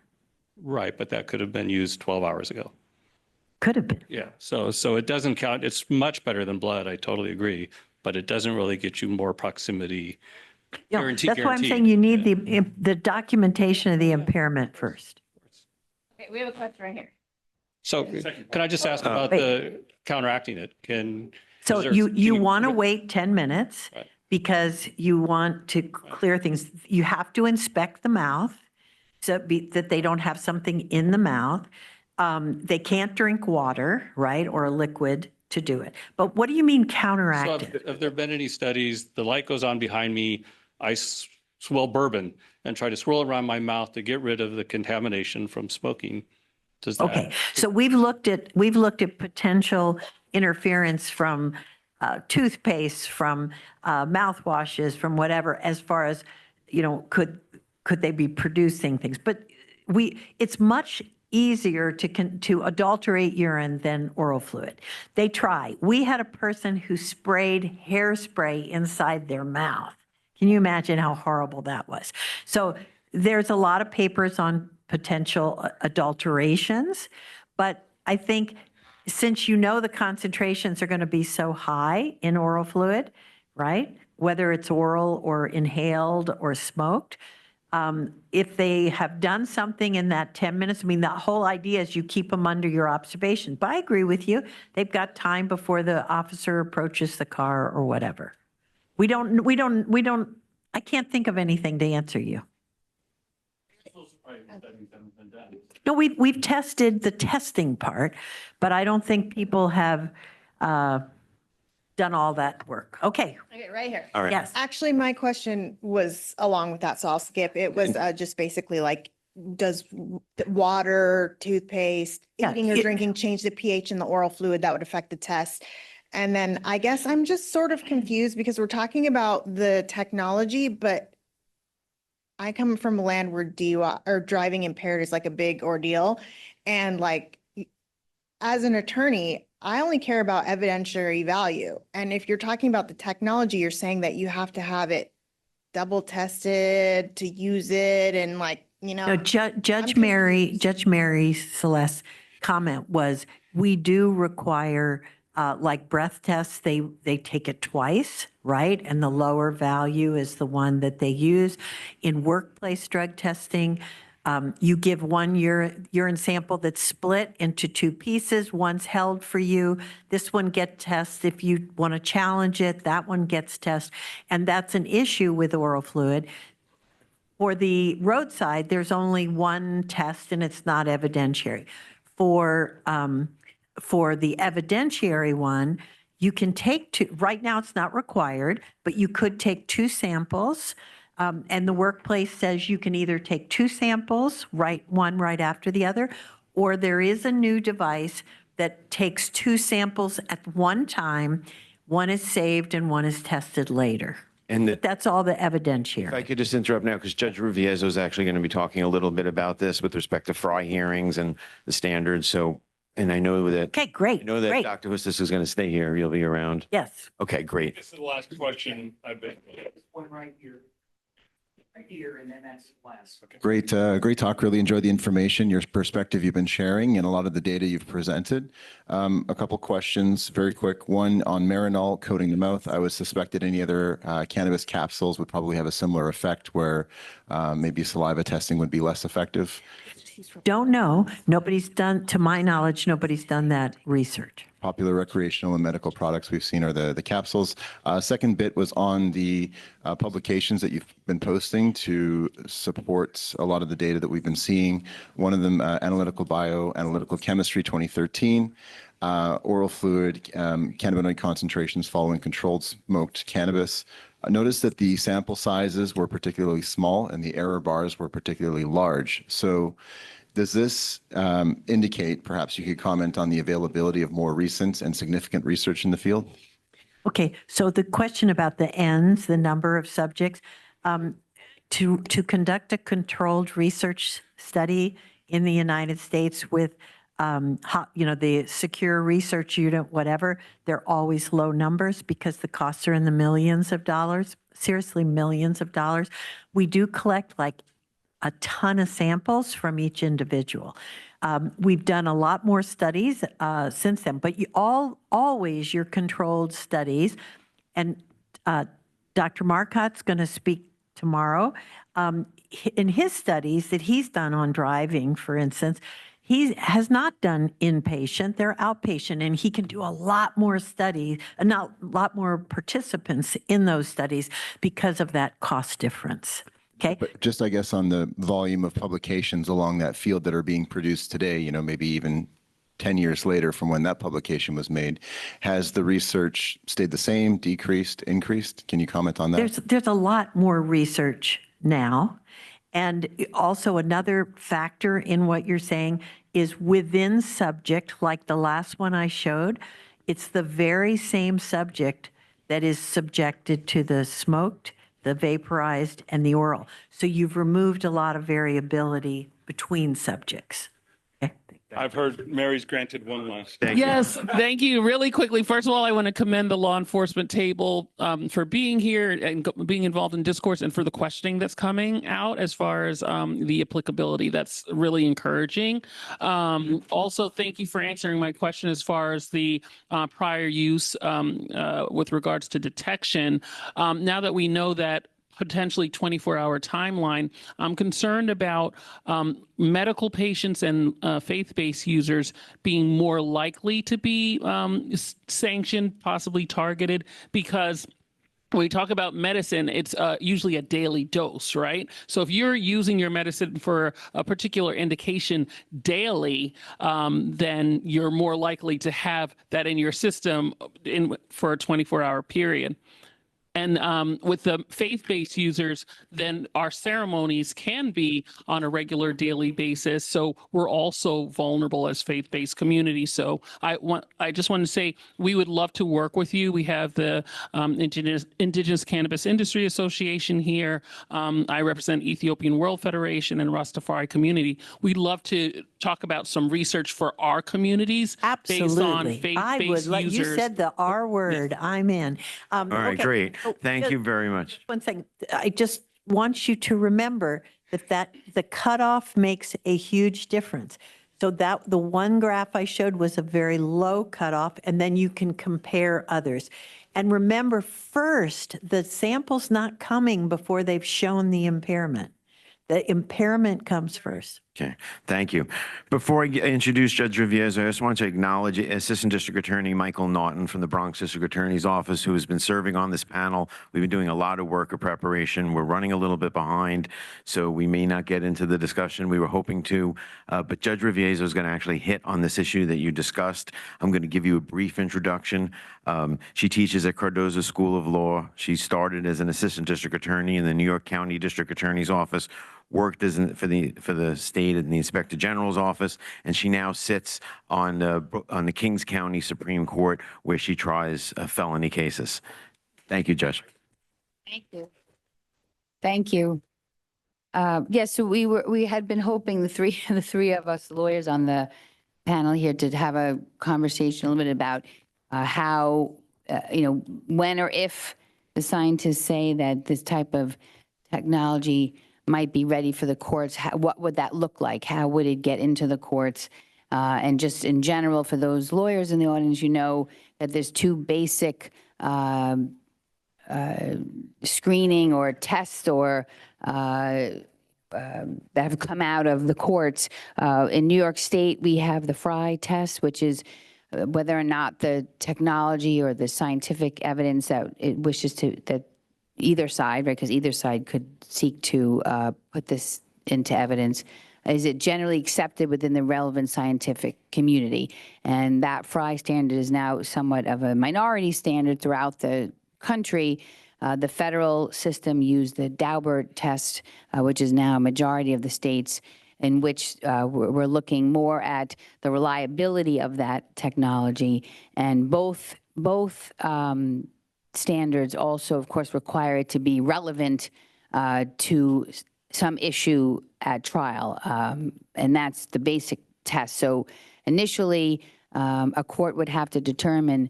Right, but that could have been used 12 hours ago. Could have been. Yeah, so it doesn't count. It's much better than blood. I totally agree, but it doesn't really get you more proximity. Yeah, that's why I'm saying you need the documentation of the impairment first. Okay, we have a question right here. So can I just ask about the counteracting it? So Is there- you can you- want to wait 10 minutes Right. because you want to clear things. You have to inspect the mouth so that they don't have something in the mouth. They can't drink water, right, or a liquid to do it. But what do you mean So counteractive? have there been any studies, the light goes on behind me, I swirl bourbon and try to swirl around my mouth to get rid of the contamination from smoking? Does that? Okay, so we've looked at potential interference from toothpaste, from mouthwashes, from whatever, as far as, could they be producing things? But it's much easier to adulterate urine than oral fluid. They try. We had a person who sprayed hairspray inside their mouth. Can you imagine how horrible that was? So there's a lot of papers on potential adulterations, but I think since the concentrations are going to be so high in oral fluid, right? Whether it's oral or inhaled or smoked, if they have done something in that 10 minutes, I mean, the whole idea is you keep them under your observation. But I agree with you. They've got time before the officer approaches the car or whatever. I can't think of anything to answer you. No, we've tested the testing part, but I don't think people have done all that work. Okay, Okay, right here. All right. yes. Actually, my question was along with that, so I'll skip. It was just basically like, does water, toothpaste, Yeah, eating or it- drinking change the pH in the oral fluid that would affect the test? And then I guess I'm just sort of confused because we're talking about the technology, but I come from a land where DUI or driving impaired is like a big ordeal. And like, as an attorney, I only care about evidentiary value. And if you're talking about the technology, you're saying that you have to have it double tested to use it and like, No, Judge Mary Celeste's comment was, we do require, like breath tests, they take it twice, right? And the lower value is the one that they use. In workplace drug testing, you give one urine sample that's split into two pieces. One's held for you. This one gets tested. If you want to challenge it, that one gets tested. And that's an issue with oral fluid. For the roadside, there's only one test and it's not evidentiary. For the evidentiary one, you can take two, right now it's not required, but you could take two samples. And the workplace says you can either take two samples, one right after the other, or there is a new device that takes two samples at one time. One is saved and one is tested later. And But that's all the if I evidentiary. could just interrupt now, because Judge Ruviezo is actually going to be talking a little bit about this with respect to FRI hearings and the standards. So, and I know that, Okay, great, I know that great. Dr. Hustis is going to stay here. You'll be around. Yes. Okay, great. This is the last question I've been. One right here. Right here, and then that's last. Great, great talk. Really enjoyed the information, your perspective you've been sharing, and a lot of the data you've presented. A couple questions, very quick. One on Marinol coating the mouth. I would suspect that any other cannabis capsules would probably have a similar effect where maybe saliva testing would be less effective. Don't know. Nobody's done, to my knowledge, nobody's done that research. Popular recreational and medical products we've seen are the capsules. Second bit was on the publications that you've been posting to support a lot of the data that we've been seeing. One of them, Analytical Bioanalytical Chemistry 2013, oral fluid, cannabinoid concentrations following controlled smoked cannabis. I noticed that the sample sizes were particularly small and the error bars were particularly large. So does this indicate, perhaps you could comment on the availability of more recent and significant research in the field? Okay, so the question about the N's, the number of subjects, to conduct a controlled research study in the United States with, the secure research unit, whatever, they're always low numbers because the costs are in the millions of dollars, seriously, millions of dollars. We do collect like a ton of samples from each individual. We've done a lot more studies since then, but always your controlled studies. And Dr. Marcotte's going to speak tomorrow. In his studies that he's done on driving, for instance, He has not done inpatient, they're outpatient, and he can do a lot more studies, a lot more participants in those studies because of that cost difference. Okay. But just, I guess, on the volume of publications along that field that are being produced today, you know, maybe even 10 years later from when that publication was made, has the research stayed the same, decreased, increased? Can you comment on that? There's a lot more research now. And also another factor in what you're saying is within subject, like the last one I showed, it's the very same subject that is subjected to the smoked, the vaporized, and the oral. So you've removed a lot of variability between subjects. Okay. I've heard Mary's granted one last. Yes, thank you. Really quickly, first of all, I want to commend the law enforcement table for being here and being involved in discourse and for the questioning that's coming out as far as the applicability. That's really encouraging. Also, thank you for answering my question as far as the prior use with regards to detection. Now that we know that potentially 24-hour timeline, I'm concerned about medical patients and faith-based users being more likely to be sanctioned, possibly targeted, because when we talk about medicine, it's usually a daily dose, right? So if you're using your medicine for a particular indication daily, then you're more likely to have that in your system for a 24-hour period. And with the faith-based users, then our ceremonies can be on a regular daily basis. So we're also vulnerable as faith-based community. So I just want to say we would love to work with you. We have the Indigenous Cannabis Industry Association here. I represent Ethiopian World Federation and Rastafari community. We'd love to talk about some research for our communities based on faith-based users. You said the R word. I'm in. All right, great. Thank you very much. One second. I just want you to remember that the cutoff makes a huge difference. So that the one graph I showed was a very low cutoff, and then you can compare others. And remember, first, the sample's not coming before they've shown the impairment. The impairment comes first. Okay, thank you. Before I introduce Judge Riviere, I just want to acknowledge Assistant District Attorney Michael Naughton from the Bronx District Attorney's Office, who has been serving on this panel. We've been doing a lot of work of preparation. We're running a little bit behind, so we may not get into the discussion we were hoping to, but Judge Riviere is going to actually hit on this issue that you discussed. I'm going to give you a brief introduction. She teaches at Cardozo School of Law. She started as an Assistant District Attorney in the New York County District Attorney's Office, worked for the state in the Inspector General's office, and she now sits on the Kings County Supreme Court, where she tries felony cases. Thank you, Judge. Thank you. Thank you. Yes, so we had been hoping the three of us lawyers on the panel here to have a conversation a little bit about how when or if the scientists say that this type of technology might be ready for the courts, what would that look like? How would it get into the courts? And just in general, for those lawyers in the audience, you know that there's two basic screening or tests or that have come out of the courts. In New York State, we have the Fry test, which is whether or not the technology or the scientific evidence that it wishes to, that either side, right, because either side could seek to put this into evidence, is it generally accepted within the relevant scientific community? And that Fry standard is now somewhat of a minority standard throughout the country. The federal system used the Daubert test, which is now a majority of the states, in which we're looking more at the reliability of that technology. And both standards also, of course, require it to be relevant to some issue at trial. And that's the basic test. So initially, a court would have to determine,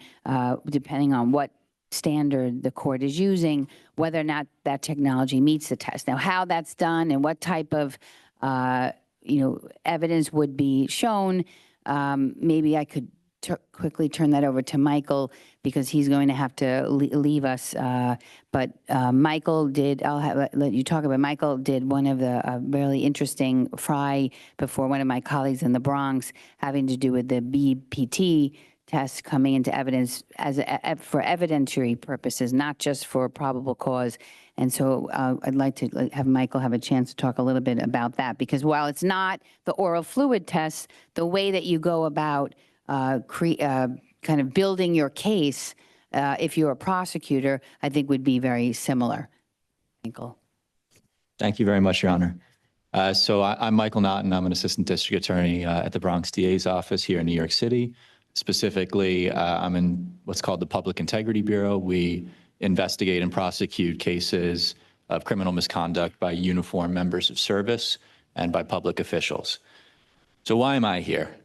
depending on what standard the court is using, whether or not that technology meets the test. Now, how that's done and what type of evidence would be shown, maybe I could quickly turn that over to Michael because he's going to have to leave us. But Michael did, let you talk about, Michael did one of the really interesting fry before one of my colleagues in the Bronx having to do with the BPT test coming into evidence for evidentiary purposes, not just for probable cause. And so I'd like to have Michael have a chance to talk a little bit about that, because while it's not the oral fluid test, the way that you go about kind of building your case, if you're a prosecutor, I think would be very similar. Michael. Thank you very much, Your Honor. I'm Michael Naughton. I'm an assistant district attorney at the Bronx DA's office here in New York City. Specifically, I'm in what's called the Public Integrity Bureau. We investigate and prosecute cases of criminal misconduct by uniformed members of service and by public officials. So why am I here?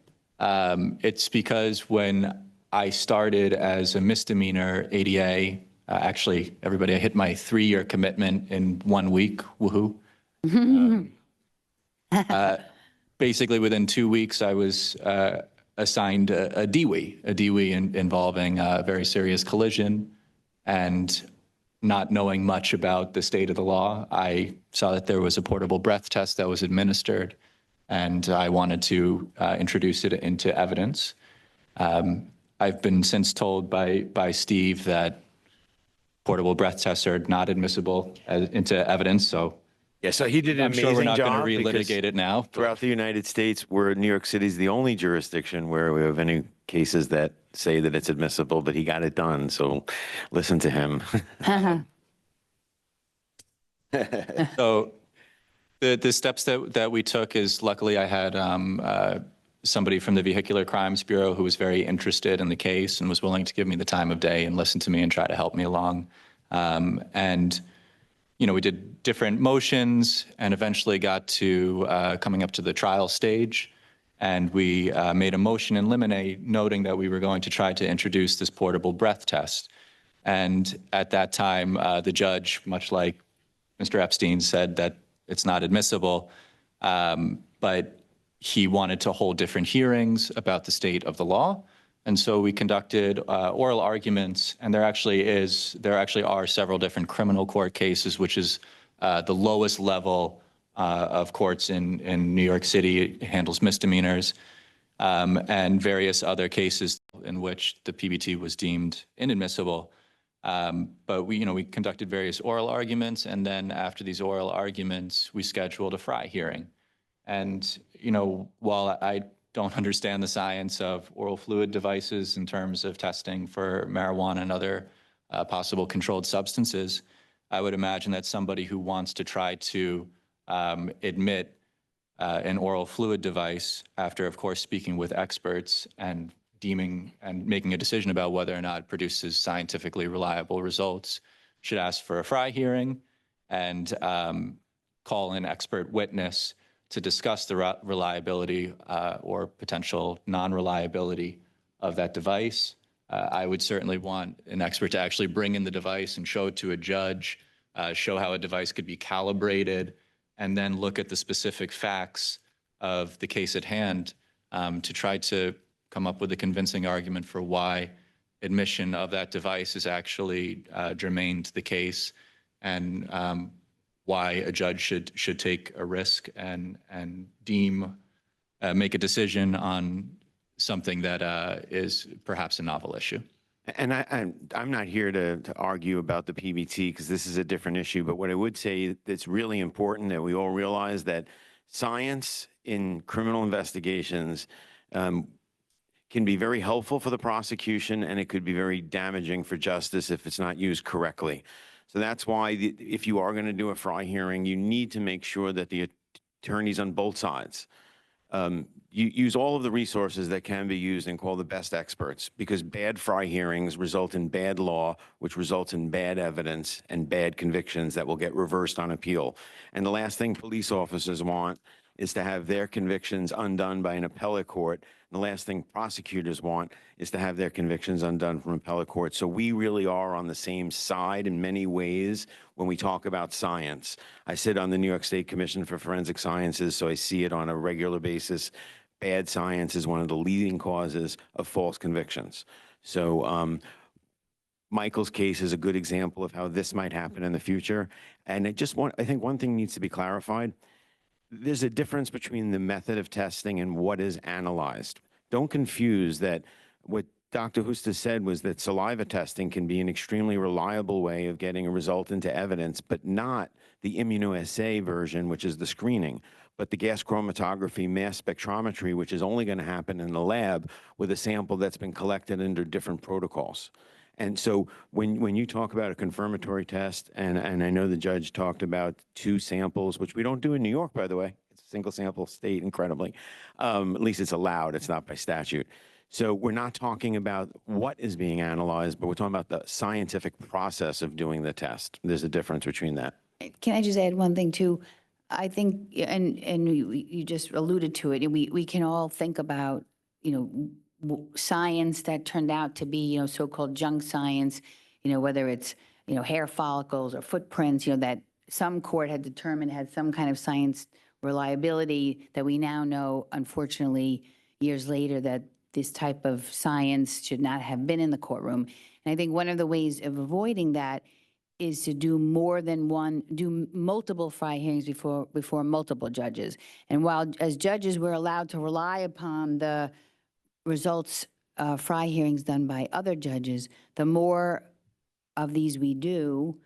It's because when I started as a misdemeanor ADA, actually, everybody, I hit my 3-year commitment in 1 week, woohoo. Basically, within 2 weeks, I was assigned a DWI involving a very serious collision. And not knowing much about the state of the law, I saw that there was a portable breath test that was administered, and I wanted to introduce it into evidence. I've been since told by Steve that portable breath tests are not admissible into evidence, so Yeah, so he did an I'm sure we're amazing not going job to relitigate it now. throughout the United States, New York City is the only jurisdiction where we have any cases that say that it's admissible, but he got it done. So listen to him. So the steps that we took is, luckily I had somebody from the Vehicular Crimes Bureau who was very interested in the case and was willing to give me the time of day and listen to me and try to help me along. And you know, we did different motions and eventually got to coming up to the trial stage. And we made a motion in limine noting that we were going to try to introduce this portable breath test. And at that time, the judge, much like Mr. Epstein, said that it's not admissible, but he wanted to hold different hearings about the state of the law. And so we conducted oral arguments, and there actually are several different criminal court cases, which is the lowest level of courts in New York City. It handles misdemeanors, and various other cases in which the PBT was deemed inadmissible. But we conducted various oral arguments, and then after these oral arguments, we scheduled a FRI hearing. And while I don't understand the science of oral fluid devices in terms of testing for marijuana and other possible controlled substances, I would imagine that somebody who wants to try to admit an oral fluid device after, of course, speaking with experts and deeming and making a decision about whether or not it produces scientifically reliable results should ask for a FRI hearing and call an expert witness to discuss the reliability or potential non-reliability of that device. I would certainly want an expert to actually bring in the device and show it to a judge, show how a device could be calibrated, and then look at the specific facts of the case at hand to try to come up with a convincing argument for why admission of that device is actually germane to the case, and why a judge should take a risk and make a decision on something that is perhaps a novel issue. And I'm not here to argue about the PBT because this is a different issue, but what I would say that's really important that we all realize that science in criminal investigations can be very helpful for the prosecution, and it could be very damaging for justice if it's not used correctly. So that's why if you are going to do a FRI hearing, you need to make sure that the attorneys on both sides you use all of the resources that can be used and call the best experts, because bad FRI hearings result in bad law, which results in bad evidence and bad convictions that will get reversed on appeal. And the last thing police officers want is to have their convictions undone by an appellate court. And the last thing prosecutors want is to have their convictions undone from appellate court. So we really are on the same side in many ways when we talk about science. I sit on the New York State Commission for Forensic Sciences, so I see it on a regular basis. bad science is one of the leading causes of false convictions. So Michael's case is a good example of how this might happen in the future. And I think one thing needs to be clarified. There's a difference between the method of testing and what is analyzed. Don't confuse that. What Dr. Husta said was that saliva testing can be an extremely reliable way of getting a result into evidence, but not the immunoassay version, which is the screening, but the gas chromatography mass spectrometry, which is only going to happen in the lab with a sample that's been collected under different protocols. And so when you talk about a confirmatory test, and I know the judge talked about 2 samples, which we don't do in New York, by the way. It's a single sample state, incredibly. At least it's allowed. It's not by statute. So we're not talking about what is being analyzed, but we're talking about the scientific process of doing the test. There's a difference between that. Can I just add one thing too? I think, and you just alluded to it, and we can all think about, science that turned out to be, so-called junk science, whether it's, hair follicles or footprints, that some court had determined had some kind of science reliability that we now know, unfortunately, years later, that this type of science should not have been in the courtroom. And I think one of the ways of avoiding that is to do multiple FRI hearings before multiple judges. And while as judges, we're allowed to rely upon the results FRI hearings done by other judges, the more of these we do,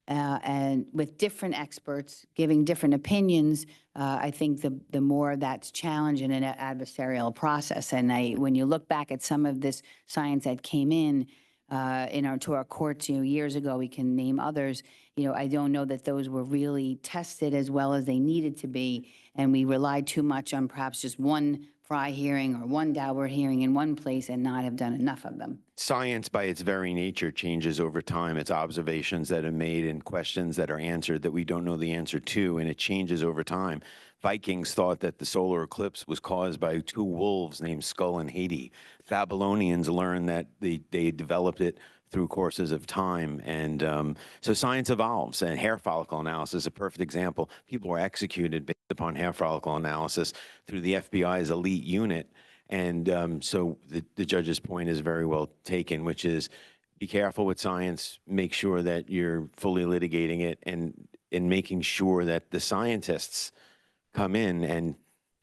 and with different experts giving different opinions, I think the more that's challenged in an adversarial process. And when you look back at some of this science that came to our courts, years ago, we can name others. I don't know that those were really tested as well as they needed to be, and we relied too much on perhaps just one FRI hearing or one Daubert hearing in one place and not have done enough of them. Science, by its very nature, changes over time. It's observations that are made and questions that are answered that we don't know the answer to, and it changes over time. Vikings thought that the solar eclipse was caused by 2 wolves named Skull and Haiti. Babylonians learned that they developed it through courses of time. And so science evolves, and hair follicle analysis is a perfect example. People were executed based upon hair follicle analysis through the FBI's elite unit. And so the judge's point is very well taken, which is be careful with science, make sure that you're fully litigating it, and making sure that the scientists come in and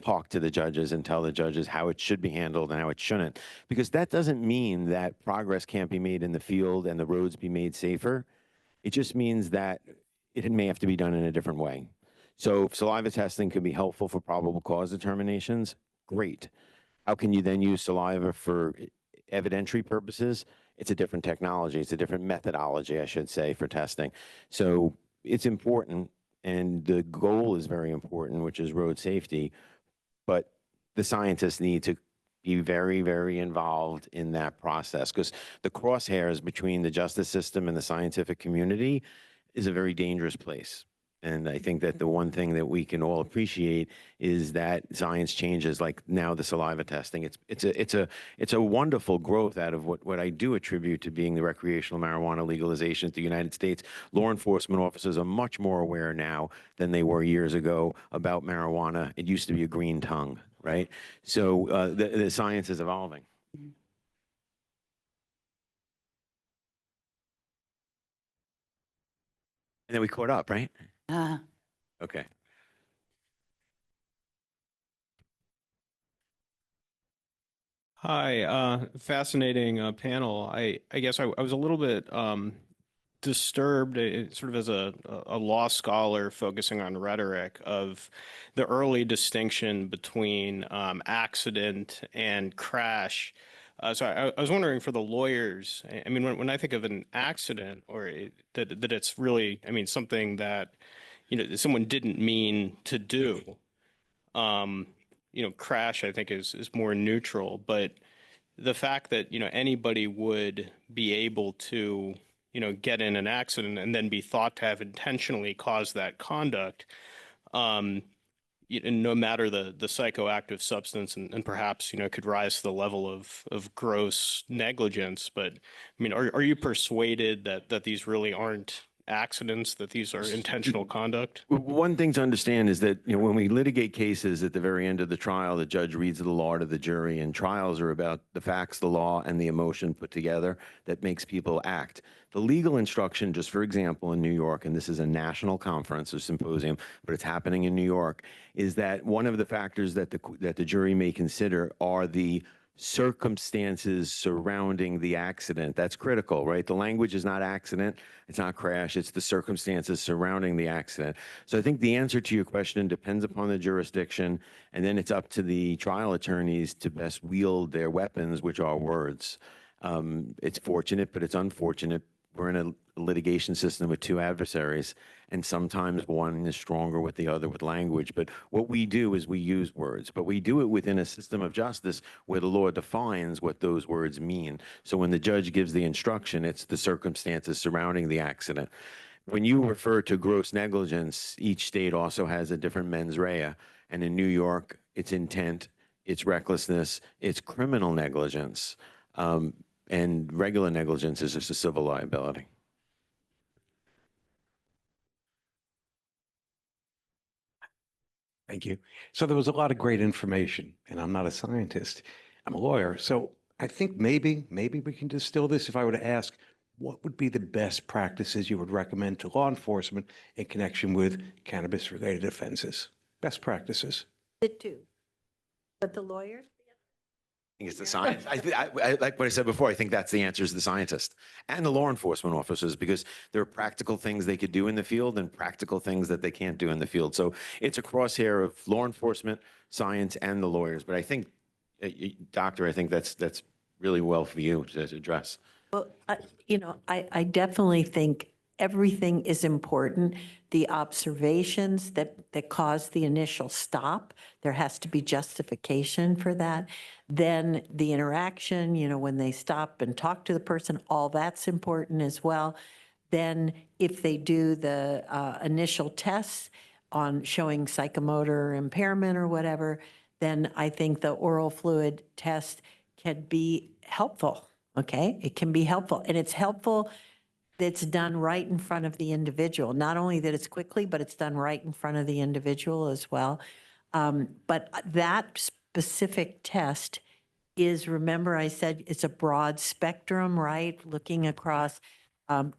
talk to the judges and tell the judges how it should be handled and how it shouldn't. Because that doesn't mean that progress can't be made in the field and the roads be made safer. It just means that it may have to be done in a different way. So saliva testing could be helpful for probable cause determinations. Great. How can you then use saliva for evidentiary purposes? It's a different technology. It's a different methodology, I should say, for testing. So it's important, and the goal is very important, which is road safety. But the scientists need to be very, very involved in that process, because the crosshairs between the justice system and the scientific community is a very dangerous place. And I think that the one thing that we can all appreciate is that science changes, like now the saliva testing. It's a wonderful growth out of what I do attribute to being the recreational marijuana legalization in the United States. Law enforcement officers are much more aware now than they were years ago about marijuana. It used to be a green tongue, right? So the science is evolving. And then we caught up, right? Okay. Hi, fascinating panel. I guess I was a little bit disturbed, sort of as a law scholar focusing on rhetoric, of the early distinction between accident and crash. So I was wondering, for the lawyers, I mean, when I think of an accident, or that it's really, I mean, something that, someone didn't mean to do. Crash, I think, is more neutral. But the fact that, anybody would be able to, get in an accident and then be thought to have intentionally caused that conduct, no matter the psychoactive substance, and perhaps, could rise to the level of gross negligence. But I mean, are you persuaded that these really aren't accidents, that these are intentional conduct? One thing to understand is that, when we litigate cases at the very end of the trial, the judge reads the law to the jury, and trials are about the facts, the law, and the emotion put together that makes people act. The legal instruction, just for example, in New York, and this is a national conference or symposium, but it's happening in New York, is that one of the factors that the jury may consider are the circumstances surrounding the accident. That's critical, right? The language is not accident, it's not crash, it's the circumstances surrounding the accident. So I think the answer to your question depends upon the jurisdiction, and then it's up to the trial attorneys to best wield their weapons, which are words. It's fortunate, but it's unfortunate. We're in a litigation system with two adversaries, and sometimes one is stronger with the other with language. But what we do is we use words, but we do it within a system of justice where the law defines what those words mean. So when the judge gives the instruction, it's the circumstances surrounding the accident. When you refer to gross negligence, each state also has a different mens rea. And in New York, it's intent, it's recklessness, it's criminal negligence. And regular negligence is just a civil liability. Thank you. So there was a lot of great information, and I'm not a scientist. I'm a lawyer. So I think maybe we can distill this. If I were to ask, what would be the best practices you would recommend to law enforcement in connection with cannabis-related offenses? Best practices. The two. But the lawyers? I think it's the science. I like what I said before. I think that's the answer is the scientist and the law enforcement officers, because there are practical things they could do in the field and practical things that they can't do in the field. So it's a crosshair of law enforcement, science, and the lawyers. But I think, Doctor, I think that's really well for you to address. Well, I definitely think everything is important. The observations that cause the initial stop, there has to be justification for that. Then the interaction, when they stop and talk to the person, all that's important as well. Then if they do the initial tests on showing psychomotor impairment or whatever, then I think the oral fluid test can be helpful, okay? It can be helpful, and it's helpful that's done right in front of the individual. Not only that it's quickly, but it's done right in front of the individual as well. But that specific test is, remember I said it's a broad spectrum, right? Looking across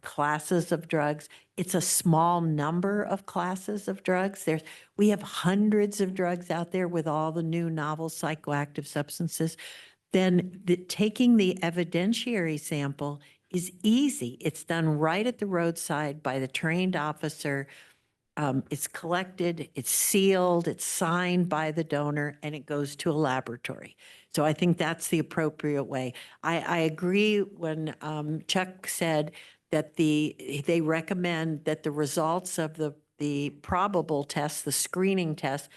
classes of drugs. It's a small number of classes of drugs. We have hundreds of drugs out there with all the new novel psychoactive substances. Then taking the evidentiary sample is easy. It's done right at the roadside by the trained officer. It's collected, it's sealed, it's signed by the donor, and it goes to a laboratory. So I think that's the appropriate way. I agree when Chuck said that they recommend that the results of the probable test, the screening test,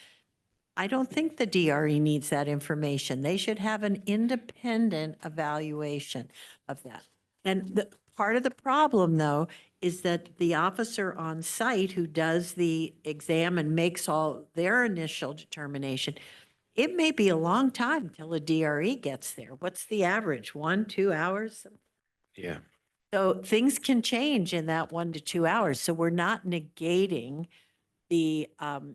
I don't think the DRE needs that information. They should have an independent evaluation of that. And part of the problem, though, is that the officer on site who does the exam and makes all their initial determination, it may be a long time till a DRE gets there. What's the average? 1-2 hours? Yeah. So things can change in that 1 to 2 hours. So we're not negating the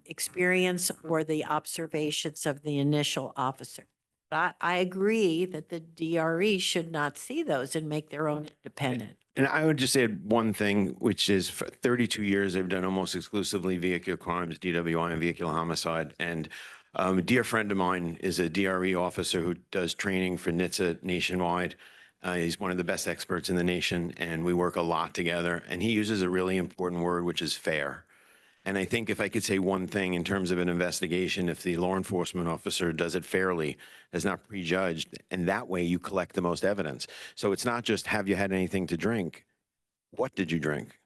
experience or the observations of the initial officer. But I agree that the DRE should not see those and make their own independent. And I would just add one thing, which is for 32 years, I've done almost exclusively vehicular crimes, DWI and vehicular homicide. And a dear friend of mine is a DRE officer who does training for NHTSA nationwide. He's one of the best experts in the nation, and we work a lot together. And he uses a really important word, which is fair. And I think if I could say one thing in terms of an investigation, if the law enforcement officer does it fairly, is not prejudged, and that way you collect the most evidence. So it's not just, have you had anything to drink? What did you drink?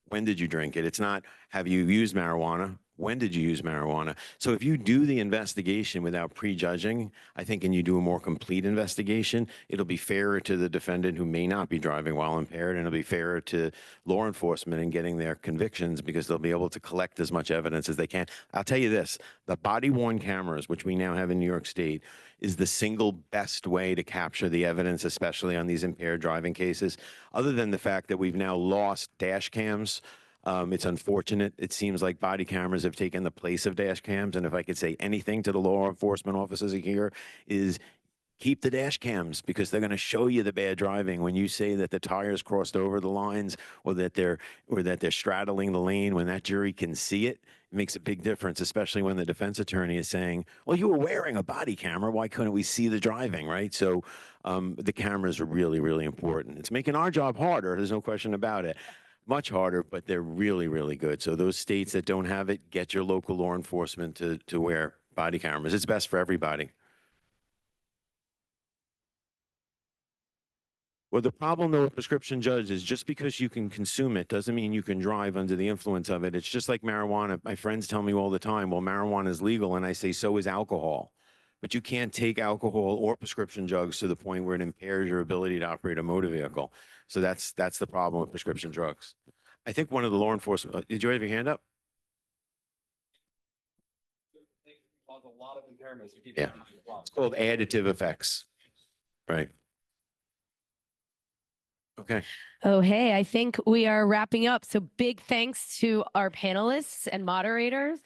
When did you drink it? It's not, have you used marijuana? When did you use marijuana? So if you do the investigation without prejudging, I think, and you do a more complete investigation, it'll be fairer to the defendant who may not be driving while impaired, and it'll be fairer to law enforcement in getting their convictions because they'll be able to collect as much evidence as they can. I'll tell you this, the body-worn cameras, which we now have in New York State, is the single best way to capture the evidence, especially on these impaired driving cases, other than the fact that we've now lost dash cams It's unfortunate. It seems like body cameras have taken the place of dash cams. And if I could say anything to the law enforcement officers here is keep the dash cams, because they're going to show you the bad driving. When you say that the tires crossed over the lines, or that they're straddling the lane, when that jury can see it, it makes a big difference, especially when the defense attorney is saying, well, you were wearing a body camera. Why couldn't we see the driving, right? So the cameras are really, really important. It's making our job harder. There's no question about it. Much harder, but they're really, really good. So those states that don't have it, get your local law enforcement to wear body cameras. It's best for everybody. Well, the problem though with prescription drugs is just because you can consume it doesn't mean you can drive under the influence of it. It's just like marijuana. My friends tell me all the time, well, marijuana is legal. And I say, so is alcohol. But you can't take alcohol or prescription drugs to the point where it impairs your ability to operate a motor vehicle. So that's the problem with prescription drugs. I think one of the law enforcement, did you have your hand up? Cause a lot of impairments. Yeah. It's called additive effects. Right. Okay. Oh, hey, I think we are wrapping up. So big thanks to our panelists and moderators.